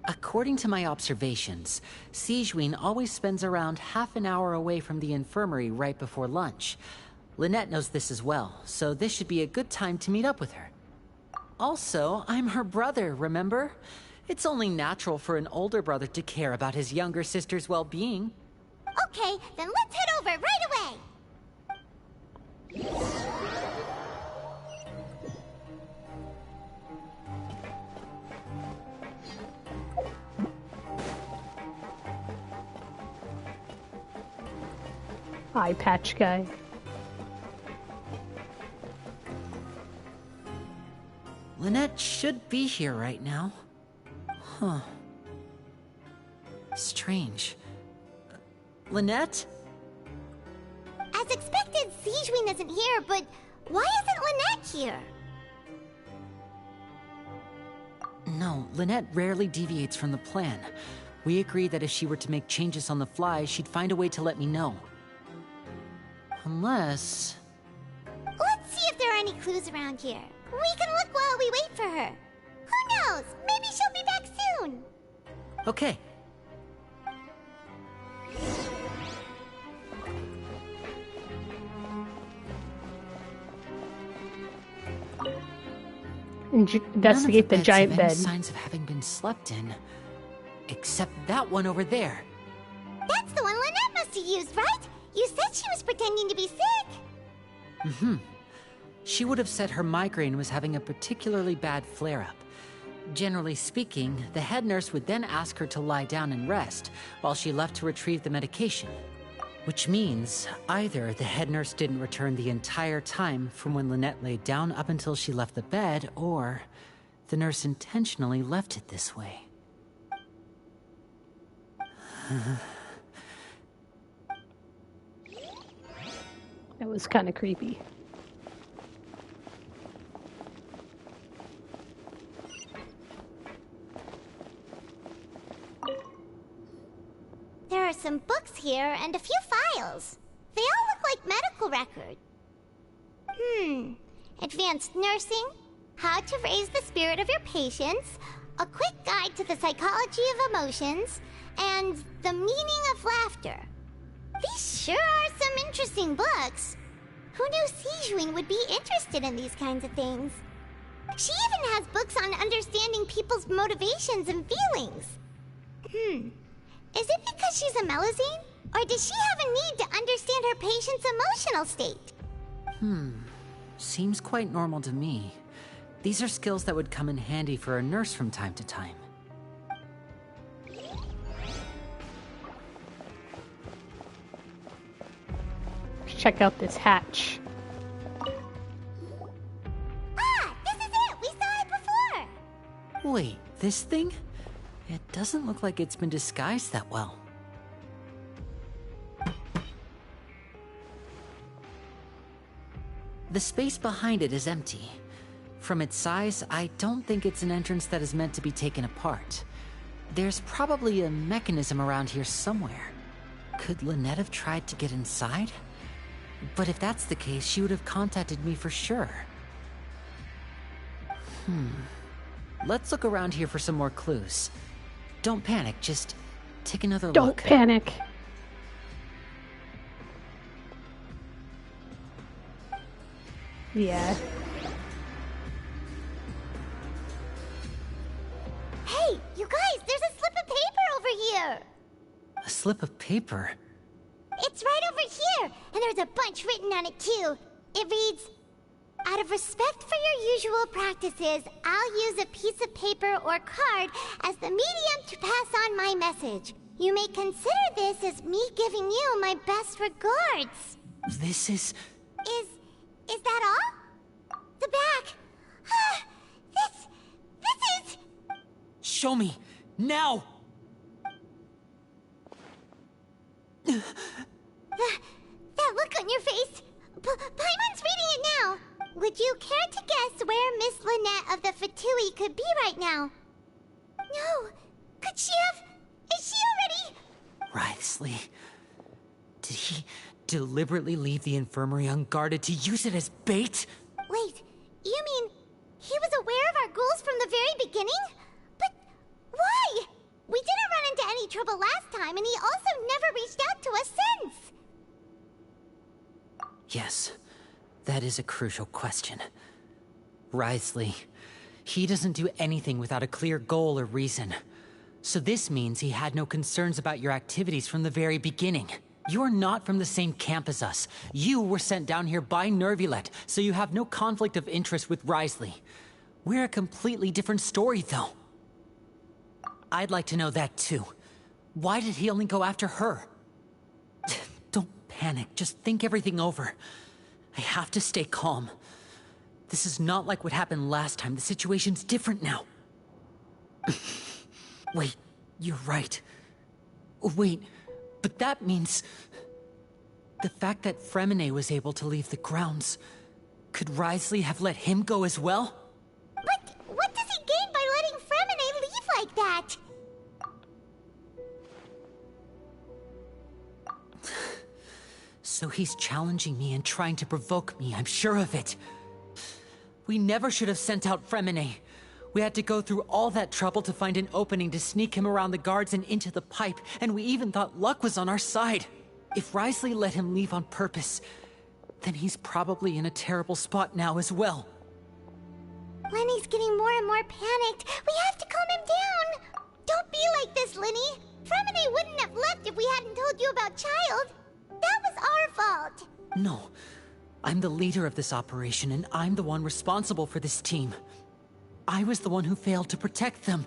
According to my observations, Sijween always spends around half an hour away from the infirmary right before lunch. Lynette knows this as well, so this should be a good time to meet up with her. Also, I'm her brother, remember? It's only natural for an older brother to care about his younger sister's well-being. Okay, then let's head over right away. Eye patch guy. Lynette should be here right now. Huh. Strange. Lynette? As expected, Sijwin isn't here, but why isn't Lynette here? No, Lynette rarely deviates from the plan. We agreed that if she were to make changes on the fly, she'd find a way to let me know. Unless... Let's see if there are any clues around here. We can look while we wait for her. Who knows? Maybe she'll be back soon. Okay. Investigate the giant bed. Signs of having been slept in. Except that one over there. That's the one Lynette must have used, right? You said she was pretending to be sick. Mm-hmm. She would have said her migraine was having a particularly bad flare-up. Generally speaking, the head nurse would then ask her to lie down and rest, while she left to retrieve the medication. Which means, either the head nurse didn't return the entire time from when Lynette laid down up until she left the bed, or the nurse intentionally left it this way. That was kind of creepy. There are some books here and a few files. They all look like medical records. Advanced nursing, how to raise the spirit of your patients, a quick guide to the psychology of emotions, and the meaning of laughter. These sure are some interesting books. Who knew Sijwin would be interested in these kinds of things? She even has books on understanding people's motivations and feelings. Is it because she's a Melazine? Or does she have a need to understand her patient's emotional state? Seems quite normal to me. These are skills that would come in handy for a nurse from time to time. Check out this hatch. Ah, this is it! We saw it before! Wait, this thing? It doesn't look like it's been disguised that well. The space behind it is empty. From its size, I don't think it's an entrance that is meant to be taken apart. There's probably a mechanism around here somewhere. Could Lynette have tried to get inside? But if that's the case, she would have contacted me for sure. Let's look around here for some more clues. Don't panic, just take another look. Don't panic. Yeah. Hey, you guys, there's a slip of paper over here! A slip of paper? It's right over here, and there's a bunch written on it too. It reads, out of respect for your usual practices, I'll use a piece of paper or card as the medium to pass on my message. You may consider this as me giving you my best regards. This is... Is that all? The back. This is... Show me! Now! That look on your face. Paimon's reading it now. Would you care to guess where Miss Lynette of the Fatui could be right now? No. Could she have... Is she already... Writhsley. Did he deliberately leave the infirmary unguarded to use it as bait? Wait, you mean he was aware of our goals from the very beginning? But why? We didn't run into any trouble last time, and he also never reached out to us since. Yes. That is a crucial question. Wriothesley, he doesn't do anything without a clear goal or reason. So this means he had no concerns about your activities from the very beginning. You're not from the same camp as us. You were sent down here by Nervulet, so you have no conflict of interest with Wriothesley. We're a completely different story, though. I'd like to know that, too. Why did he only go after her? Don't panic, just think everything over. I have to stay calm. This is not like what happened last time. The situation's different now. Wait, you're right. Wait, but that means... the fact that Fremine was able to leave the grounds... could Wriothesley have let him go as well? But what does he gain by letting Fremine leave like that? So he's challenging me and trying to provoke me, I'm sure of it. We never should have sent out Fremine. We had to go through all that trouble to find an opening to sneak him around the guards and into the pipe, and we even thought luck was on our side. If Wriothesley let him leave on purpose, then he's probably in a terrible spot now as well. Lenny's getting more and more panicked. We have to calm him down. Don't be like this, Lenny. Fremine wouldn't have left if we hadn't told you about Childe. That was our fault. No. I'm the leader of this operation, and I'm the one responsible for this team. I was the one who failed to protect them.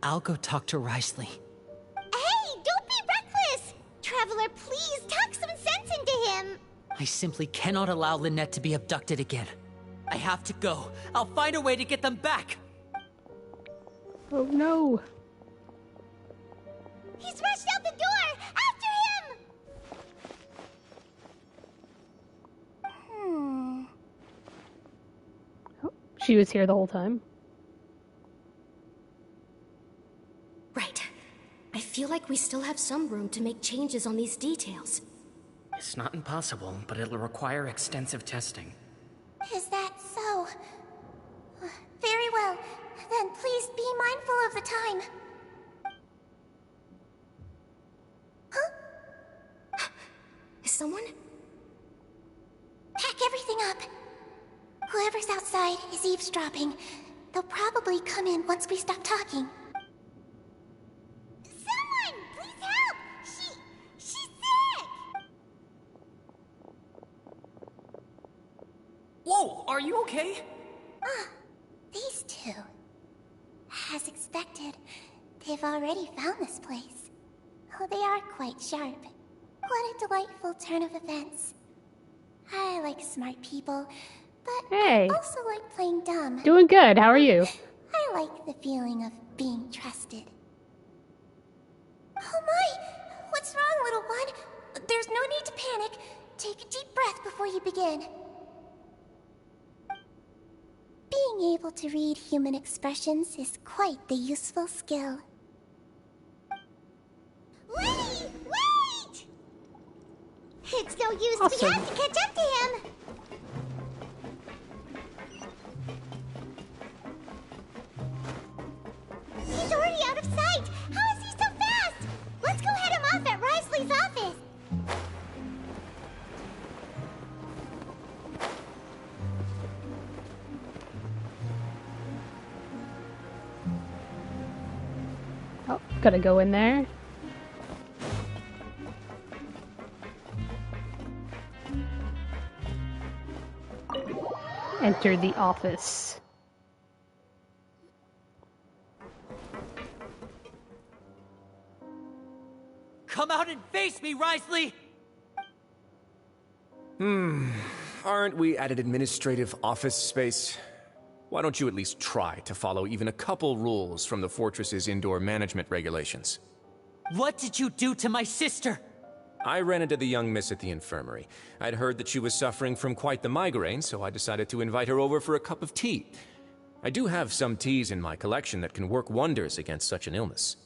I'll go talk to Wriothesley. Hey, don't be reckless! Traveler, please talk some sense into him. I simply cannot allow Lynette to be abducted again. I have to go. I'll find a way to get them back! Oh no. He's rushed out the door! After him! Oh, she was here the whole time. Right. I feel like we still have some room to make changes on these details. It's not impossible, but it'll require extensive testing. Is that so? Very well. Then please be mindful of the time. Huh? Is someone? Pack everything up. Whoever's outside is eavesdropping. They'll probably come in once we stop talking. Someone! Please help! She's sick! Whoa, are you okay? These two. As expected, they've already found this place. Oh, they are quite sharp. What a delightful turn of events. I like smart people, but Hey. I also like playing dumb. Doing good. How are you? I like the feeling of being trusted. Oh my! What's wrong, little one? There's no need to panic. Take a deep breath before you begin. Being able to read human expressions is quite the useful skill. Lenny! Wait! It's no use. Awesome. We have to catch up to him. He's already out of sight. How is he so fast? Let's go head him off at Wriothesley's office. Oh, gotta go in there. Enter the office. Come out and face me, Wriothesley! Aren't we at an administrative office space? Why don't you at least try to follow even a couple rules from the fortress's indoor management regulations? What did you do to my sister? I ran into the young miss at the infirmary. I'd heard that she was suffering from quite the migraine, so I decided to invite her over for a cup of tea. I do have some teas in my collection that can work wonders against such an illness.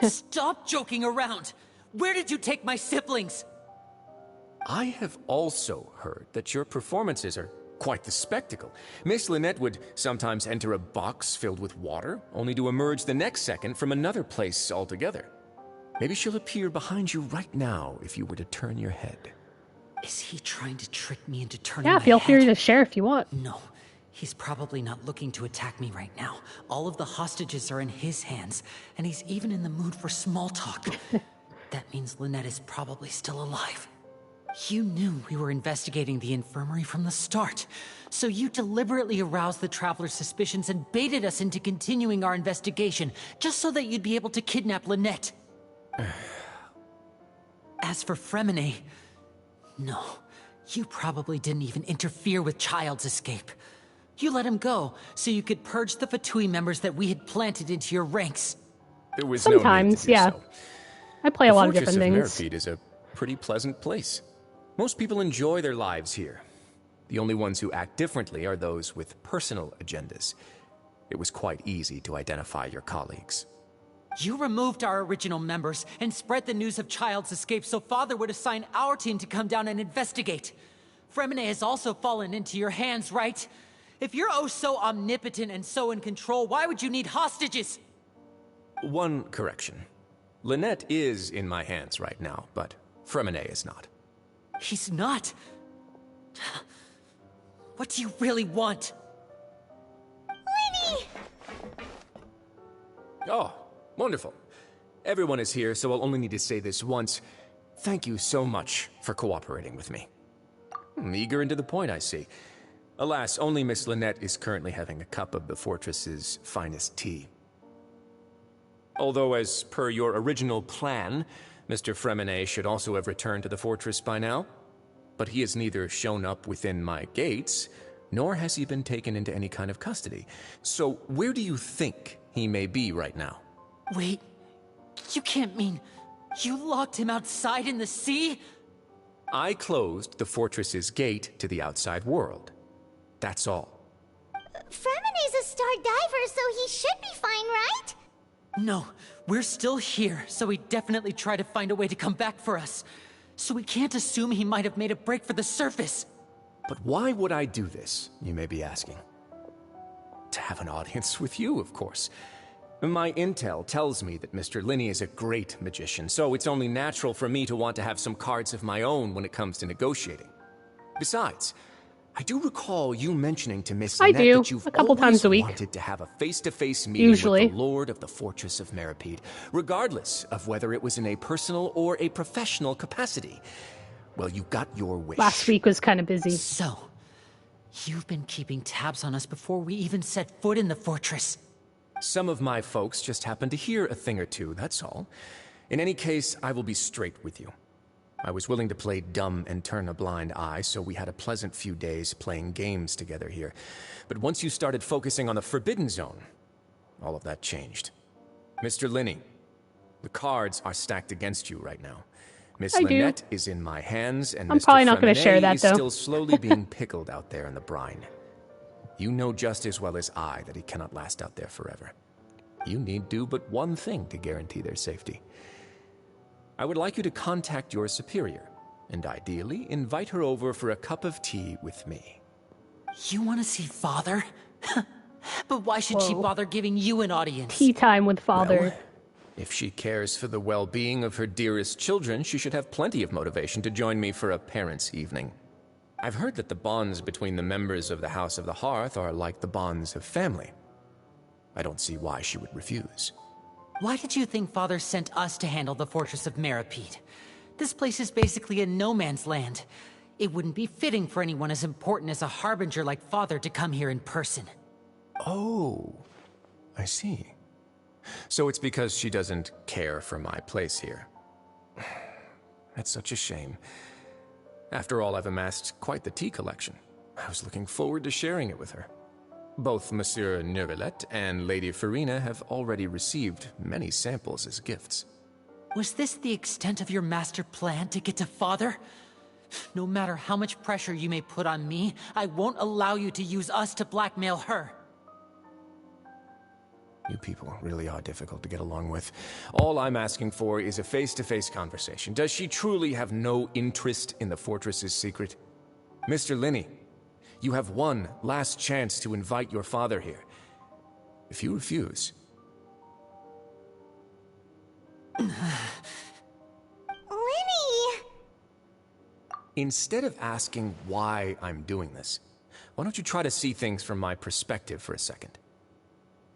Stop joking around! Where did you take my siblings? I have also heard that your performances are quite the spectacle. Miss Lynette would sometimes enter a box filled with water, only to emerge the next second from another place altogether. Maybe she'll appear behind you right now if you were to turn your head. Is he trying to trick me into turning Yeah, my feel free head? to share if you want. No, he's probably not looking to attack me right now. All of the hostages are in his hands, and he's even in the mood for small talk. That means Lynette is probably still alive. You knew we were investigating the infirmary from the start, so you deliberately aroused the Traveler's suspicions and baited us into continuing our investigation, just so that you'd be able to kidnap Lynette. As for Fremine, no, you probably didn't even interfere with Childe's escape. You let him go, so you could purge the Fatui members that we had planted into your ranks. There was Sometimes, no need to do yeah. so. I play a lot of different things. The Fortress of Meripede is a pretty pleasant place. Most people enjoy their lives here. The only ones who act differently are those with personal agendas. It was quite easy to identify your colleagues. You removed our original members and spread the news of Childe's escape so Father would assign our team to come down and investigate. Fremine has also fallen into your hands, right? If you're oh so omnipotent and so in control, why would you need hostages? One correction. Lynette is in my hands right now, but Fremine is not. He's not? What do you really want? Winnie! Oh, wonderful. Everyone is here, so I'll only need to say this once. Thank you so much for cooperating with me. Eager and to the point, I see. Alas, only Miss Lynette is currently having a cup of the fortress's finest tea. Although, as per your original plan, Mr. Fremine should also have returned to the fortress by now. But he has neither shown up within my gates, nor has he been taken into any kind of custody. So where do you think he may be right now? Wait, you can't mean you locked him outside in the sea? I closed the fortress's gate to the outside world. That's all. Fremine's a star diver, so he should be fine, right? No, we're still here, so he definitely tried to find a way to come back for us. So we can't assume he might have made a break for the surface. But why would I do this, you may be asking? To have an audience with you, of course. My intel tells me that Mr. Linney is a great magician, so it's only natural for me to want to have some cards of my own when it comes to negotiating. Besides, I do recall you mentioning to Miss Lynette that you've a couple always times a week. wanted to have a face-to-face meeting with the Lord of the Fortress of Meripede, regardless of whether it was in a personal or a professional capacity. Well, you got your wish. Last week was kind of busy. So, you've been keeping tabs on us before we even set foot in the fortress. Some of my folks just happened to hear a thing or two, that's all. In any case, I will be straight with you. I was willing to play dumb and turn a blind eye, so we had a pleasant few days playing games together here. But once you started focusing on the Forbidden Zone, all of that changed. Mr. Linney, the cards are stacked against you right now. Miss Lynette is in my hands, and I'm Mr. probably not going to share that, is though. still slowly being pickled out there in the brine. You know just as well as I that he cannot last out there forever. You need do but one thing to guarantee their safety. I would like you to contact your superior, and ideally invite her over for a cup of tea with me. You want to see Father? But why should she bother giving you an audience? Tea time with Father. Well, if she cares for the well-being of her dearest children, she should have plenty of motivation to join me for a parents' evening. I've heard that the bonds between the members of the House of the Hearth are like the bonds of family. I don't see why she would refuse. Why did you think Father sent us to handle the Fortress of Meripede? This place is basically a no-man's land. It wouldn't be fitting for anyone as important as a harbinger like Father to come here in person. Oh, I see. So it's because she doesn't care for my place here. That's such a shame. After all, I've amassed quite the tea collection. I was looking forward to sharing it with her. Both Monsieur Neuvillette and Lady Farina have already received many samples as gifts. Was this the extent of your master plan to get to Father? No matter how much pressure you may put on me, I won't allow you to use us to blackmail her. You people really are difficult to get along with. All I'm asking for is a face-to-face conversation. Does she truly have no interest in the fortress's secret? Mr. Linney, you have one last chance to invite your father here. If you refuse... Winnie! Instead of asking why I'm doing this, why don't you try to see things from my perspective for a second?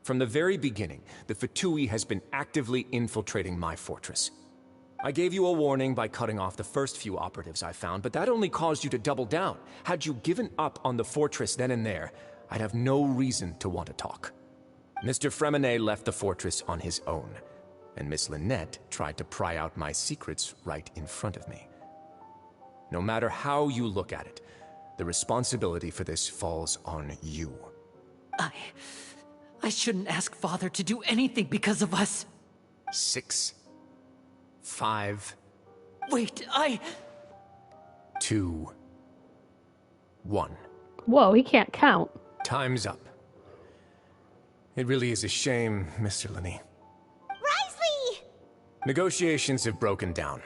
From the very beginning, the Fatui has been actively infiltrating my fortress. I gave you a warning by cutting off the first few operatives I found, but that only caused you to double down. Had you given up on the fortress then and there, I'd have no reason to want to talk. Mr. Fremenet left the fortress on his own, and Miss Lynette tried to pry out my secrets right in front of me. No matter how you look at it, the responsibility for this falls on you. I shouldn't ask Father to do anything because of us. 6, 5... Wait, 2, 1. Whoa, he can't count. Time's up. It really is a shame, Mr. Linney. Risley! Negotiations have broken down.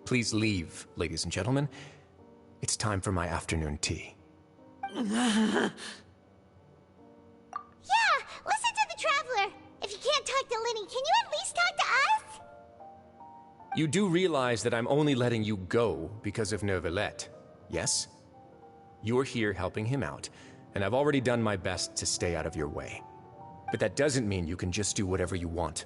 Please leave, ladies and gentlemen. It's time for my afternoon tea. Yeah, listen to the Traveler. If you can't talk to Linny, can you at least talk to us? You do realize that I'm only letting you go because of Neuvillette, yes? You're here helping him out, and I've already done my best to stay out of your way. But that doesn't mean you can just do whatever you want.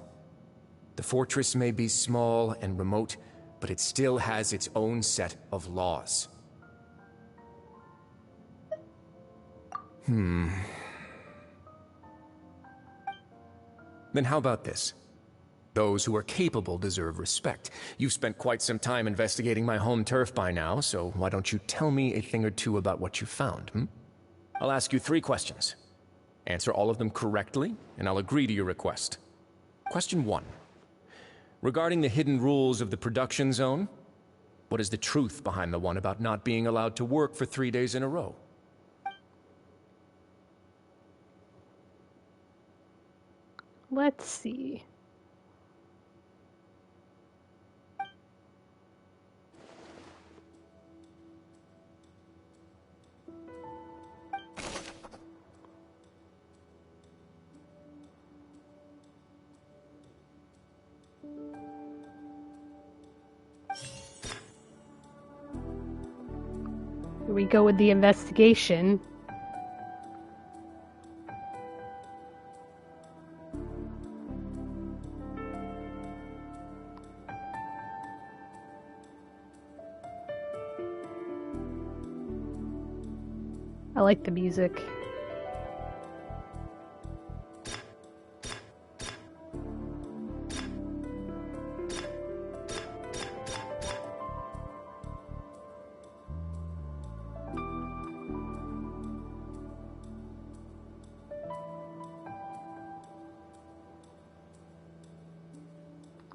The fortress may be small and remote, but it still has its own set of laws. Then how about this? Those who are capable deserve respect. You've spent quite some time investigating my home turf by now, so why don't you tell me a thing or two about what you found, I'll ask you 3 questions. Answer all of them correctly, and I'll agree to your request. Question 1. Regarding the hidden rules of the production zone, what is the truth behind the one about not being allowed to work for 3 days in a row? Let's see. Here we go with the investigation. I like the music.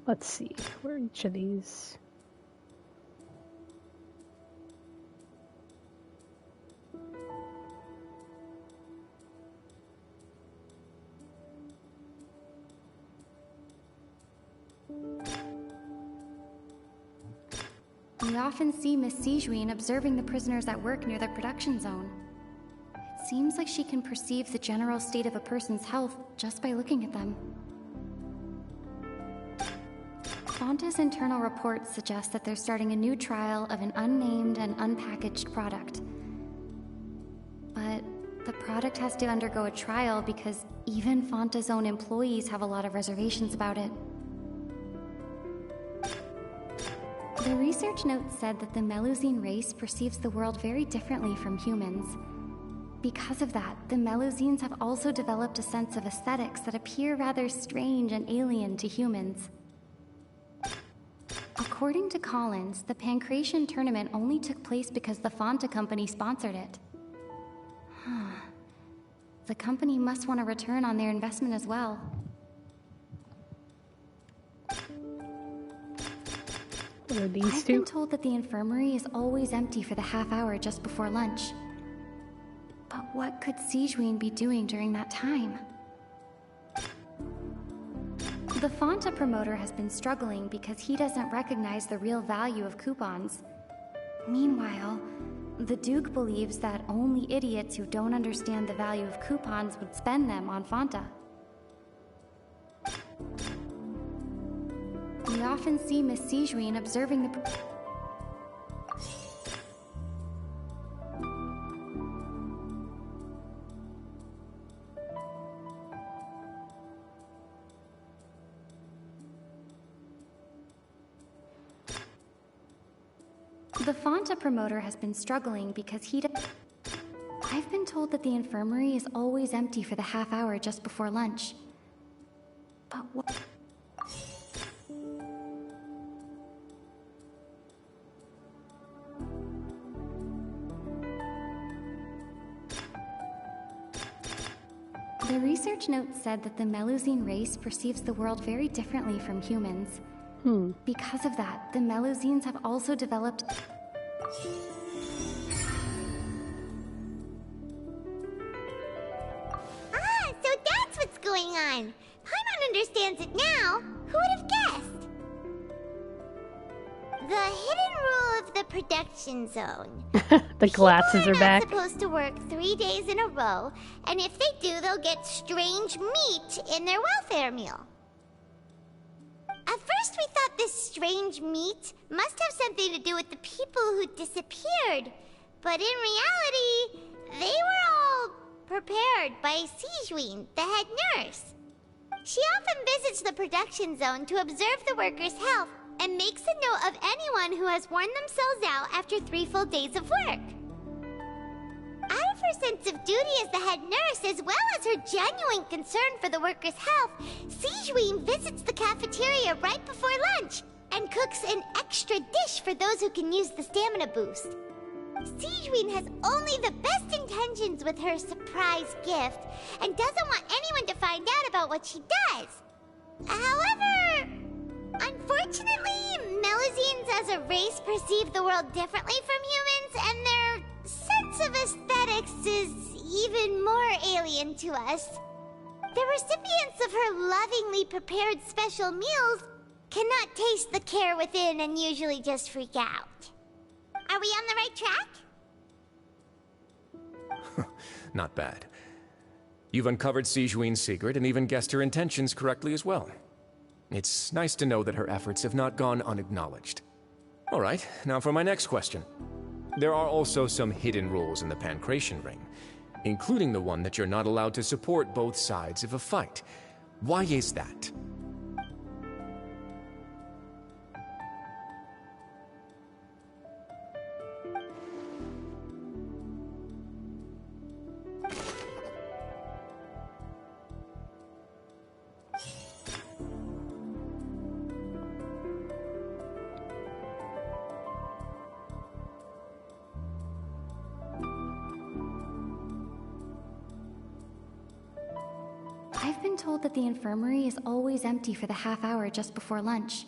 Let's see, where are each of these? We often see Miss Sijuin observing the prisoners at work near the production zone. It seems like she can perceive the general state of a person's health just by looking at them. Fonta's internal reports suggest that they're starting a new trial of an unnamed and unpackaged product. But the product has to undergo a trial because even Fonta's own employees have a lot of reservations about it. The research notes said that the Melusine race perceives the world very differently from humans. Because of that, the Melusines have also developed a sense of aesthetics that appear rather strange and alien to humans. According to Collins, the Pancration tournament only took place because the Fonta company sponsored it. The company must want a return on their investment as well. I've been told that the infirmary is always empty for the half hour just before lunch. But what could Sijuin be doing during that time? The Fonta promoter has been struggling because he doesn't recognize the real value of coupons. Meanwhile, the Duke believes that only idiots who don't understand the value of coupons would spend them on Fonta. We often see Miss Sijuin observing the... The Fanta promoter has been struggling because I've been told that the infirmary is always empty for the half hour just before lunch. But what? The research note said that the Melusine race perceives the world very differently from humans. Because of that, the Melusines have also developed... Ah, so that's what's going on. Paimon understands it now. Who would have guessed? The hidden rule of the production zone. The glasses People are back. not supposed to work 3 days in a row, and if they do, they'll get strange meat in their welfare meal. At first, we thought this strange meat must have something to do with the people who disappeared, but in reality, they were all prepared by Sijuin, the head nurse. She often visits the production zone to observe the workers' health and makes a note of anyone who has worn themselves out after 3 full days of work. Out of her sense of duty as the head nurse, as well as her genuine concern for the workers' health, Sijuin visits the cafeteria right before lunch and cooks an extra dish for those who can use the stamina boost. Sijuin has only the best intentions with her surprise gift and doesn't want anyone to find out about what she does. However, unfortunately, Melusines as a race perceive the world differently from humans, and their sense of aesthetics is even more alien to us. The recipients of her lovingly prepared special meals cannot taste the care within and usually just freak out. Are we on the right track? Not bad. You've uncovered Sijuin's secret and even guessed her intentions correctly as well. It's nice to know that her efforts have not gone unacknowledged. All right, now for my next question. There are also some hidden rules in the Pancration Ring, including the one that you're not allowed to support both sides of a fight. Why is that? I've been told that the infirmary is always empty for the half hour just before lunch.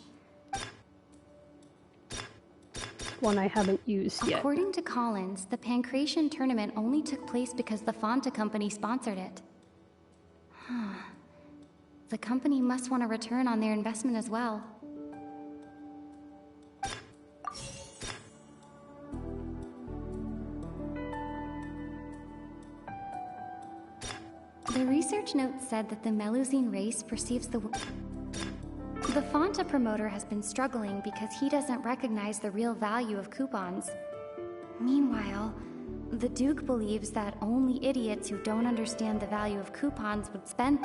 One I haven't used yet. According to Collins, the Pancration tournament only took place because the Fanta company sponsored it. The company must want a return on their investment as well. The research note said that the Melusine race perceives the Fanta promoter has been struggling because he doesn't recognize the real value of coupons. Meanwhile, the Duke believes that only idiots who don't understand the value of coupons would spend...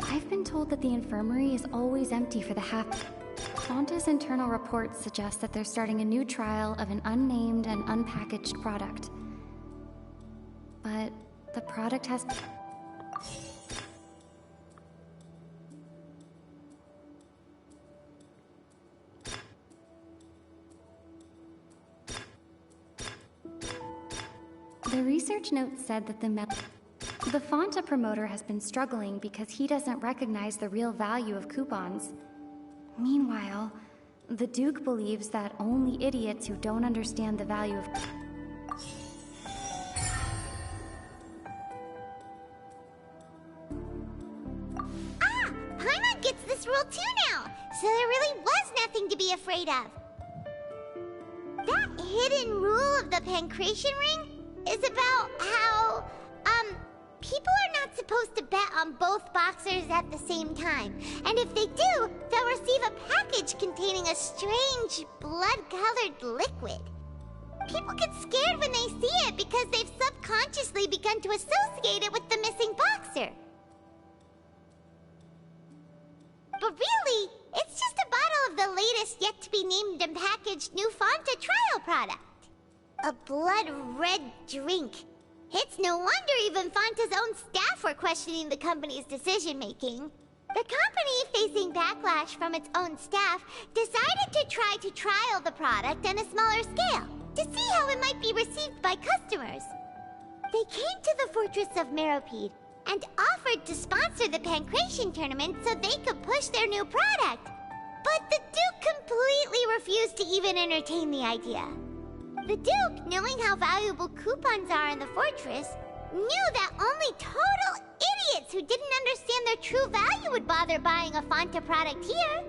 I've been told that the infirmary is always empty for the half... Fanta's internal reports suggest that they're starting a new trial of an unnamed and unpackaged product. But the product has... The research note said that the Fanta promoter has been struggling because he doesn't recognize the real value of coupons. Meanwhile, the Duke believes that only idiots who don't understand the value of... Paimon gets this rule too now, so there really was nothing to be afraid of. That hidden rule of the Pancration Ring is about how, people are not supposed to bet on both boxers at the same time. And if they do, they'll receive a package containing a strange, blood-colored liquid. People get scared when they see it because they've subconsciously begun to associate it with the missing boxer. But really, it's just a bottle of the latest yet-to-be-named and packaged new Fanta trial product. A blood-red drink. It's no wonder even Fanta's own staff were questioning the company's decision-making. The company, facing backlash from its own staff, decided to try to trial the product on a smaller scale, to see how it might be received by customers. They came to the fortress of Meropide and offered to sponsor the Pancration tournament so they could push their new product. But the Duke completely refused to even entertain the idea. The Duke, knowing how valuable coupons are in the fortress, knew that only total idiots who didn't understand their true value would bother buying a Fanta product here.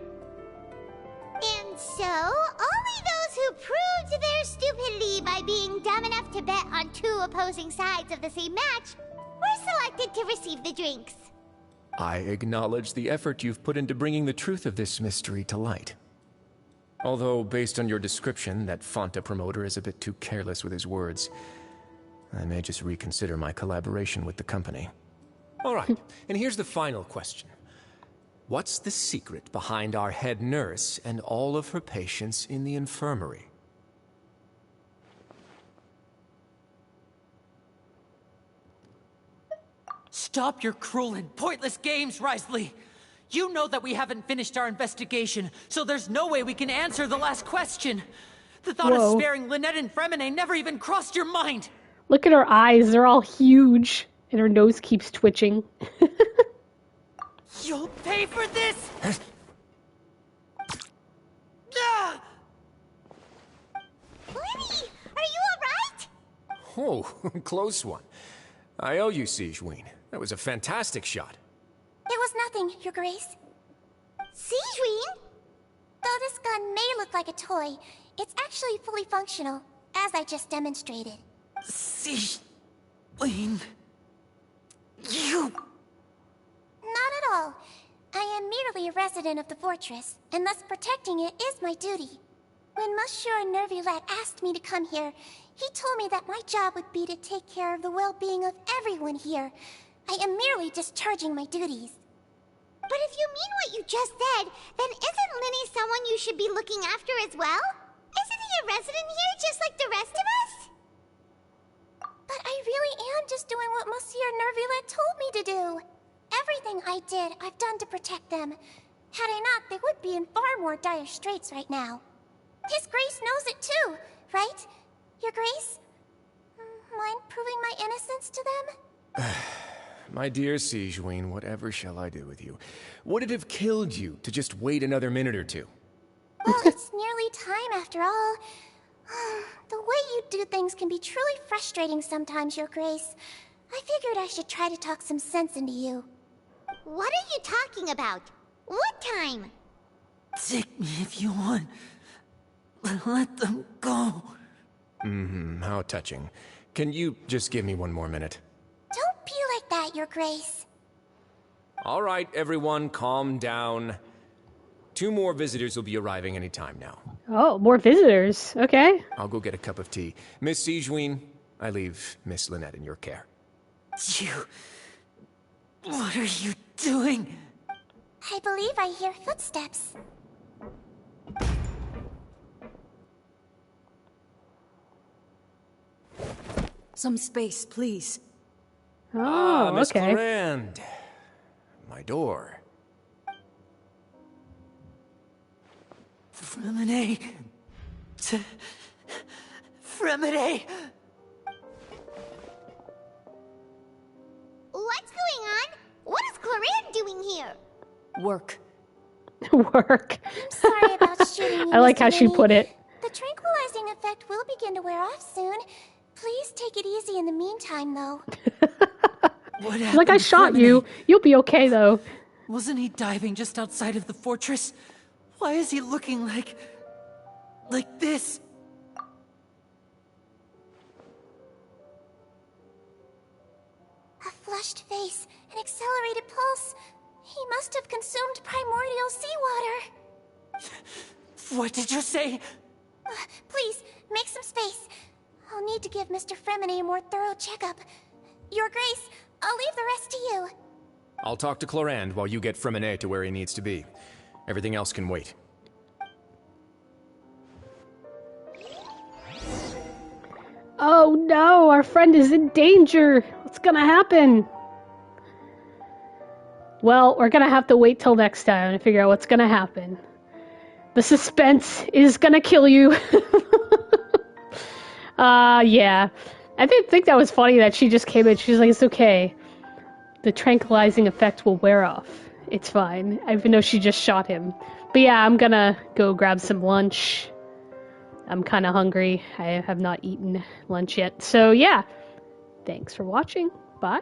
And so, only those who proved their stupidity by being dumb enough to bet on two opposing sides of the same match were selected to receive the drinks. I acknowledge the effort you've put into bringing the truth of this mystery to light. Although, based on your description, that Fanta promoter is a bit too careless with his words. I may just reconsider my collaboration with the company. All right, and here's the final question. What's the secret behind our head nurse and all of her patients in the infirmary? Stop your cruel and pointless games, Risley! You know that we haven't finished our investigation, so there's no way we can answer the last question. The thought of sparing Lynette and Fremine never even crossed your mind! Look at her eyes, they're all huge, and her nose keeps twitching. You'll pay for this! Ah! Lenny, are you alright? Oh, close one. I owe you, Sigewinne. That was a fantastic shot. It was nothing, Your Grace. Sigewinne? Though this gun may look like a toy, it's actually fully functional, as I just demonstrated. Sigewinne... You... Not at all. I am merely a resident of the fortress, and thus protecting it is my duty. When Monsieur Nervulette asked me to come here, he told me that my job would be to take care of the well-being of everyone here. I am merely discharging my duties. But if you mean what you just said, then isn't Linny someone you should be looking after as well? Isn't he a resident here just like the rest of us? But I really am just doing what Monsieur Nervulette told me to do. Everything I did, I've done to protect them. Had I not, they would be in far more dire straits right now. His Grace knows it too, right? Your Grace? Mind proving my innocence to them? My dear Sigewinne, whatever shall I do with you? Would it have killed you to just wait another minute or two? Well, it's nearly time after all. The way you do things can be truly frustrating sometimes, Your Grace. I figured I should try to talk some sense into you. What are you talking about? What time? Take me if you want. Let them go. How touching. Can you just give me one more minute? Don't be like that, Your Grace. All right, everyone, calm down. 2 more visitors will be arriving any time now. Oh, more visitors. Okay. I'll go get a cup of tea. Miss Sigewinne, I leave Miss Lynette in your care. You... What are you doing? I believe I hear footsteps. Some space, please. Oh, Miss okay. Clorinde. My door. Fremine... Fremine... What's going on? What is Clorinde doing here? Work. Work. Sorry about shooting you, I like Mr. how she Winnie. put it. The tranquilizing effect will begin to wear off soon. Please take it easy in the meantime, though. What She's like, I shot you. You'll be okay, though. Wasn't he diving just outside of the fortress? Why is he looking like this? A flushed face, an accelerated pulse. He must have consumed primordial seawater. What did you say? Please, make some space. I'll need to give Mr. Fremine a more thorough checkup. Your Grace, I'll leave the rest to you. I'll talk to Clorinde while you get Fremine to where he needs to be. Everything else can wait. Oh no, our friend is in danger. What's gonna happen? Well, we're gonna have to wait till next time to figure out what's gonna happen. The suspense is gonna kill you. Yeah. I didn't think that was funny that she just came in. She's like, it's okay. The tranquilizing effect will wear off. It's fine. Even though she just shot him. But yeah, I'm gonna go grab some lunch. I'm kind of hungry. I have not eaten lunch yet. So yeah. Thanks for watching. Bye.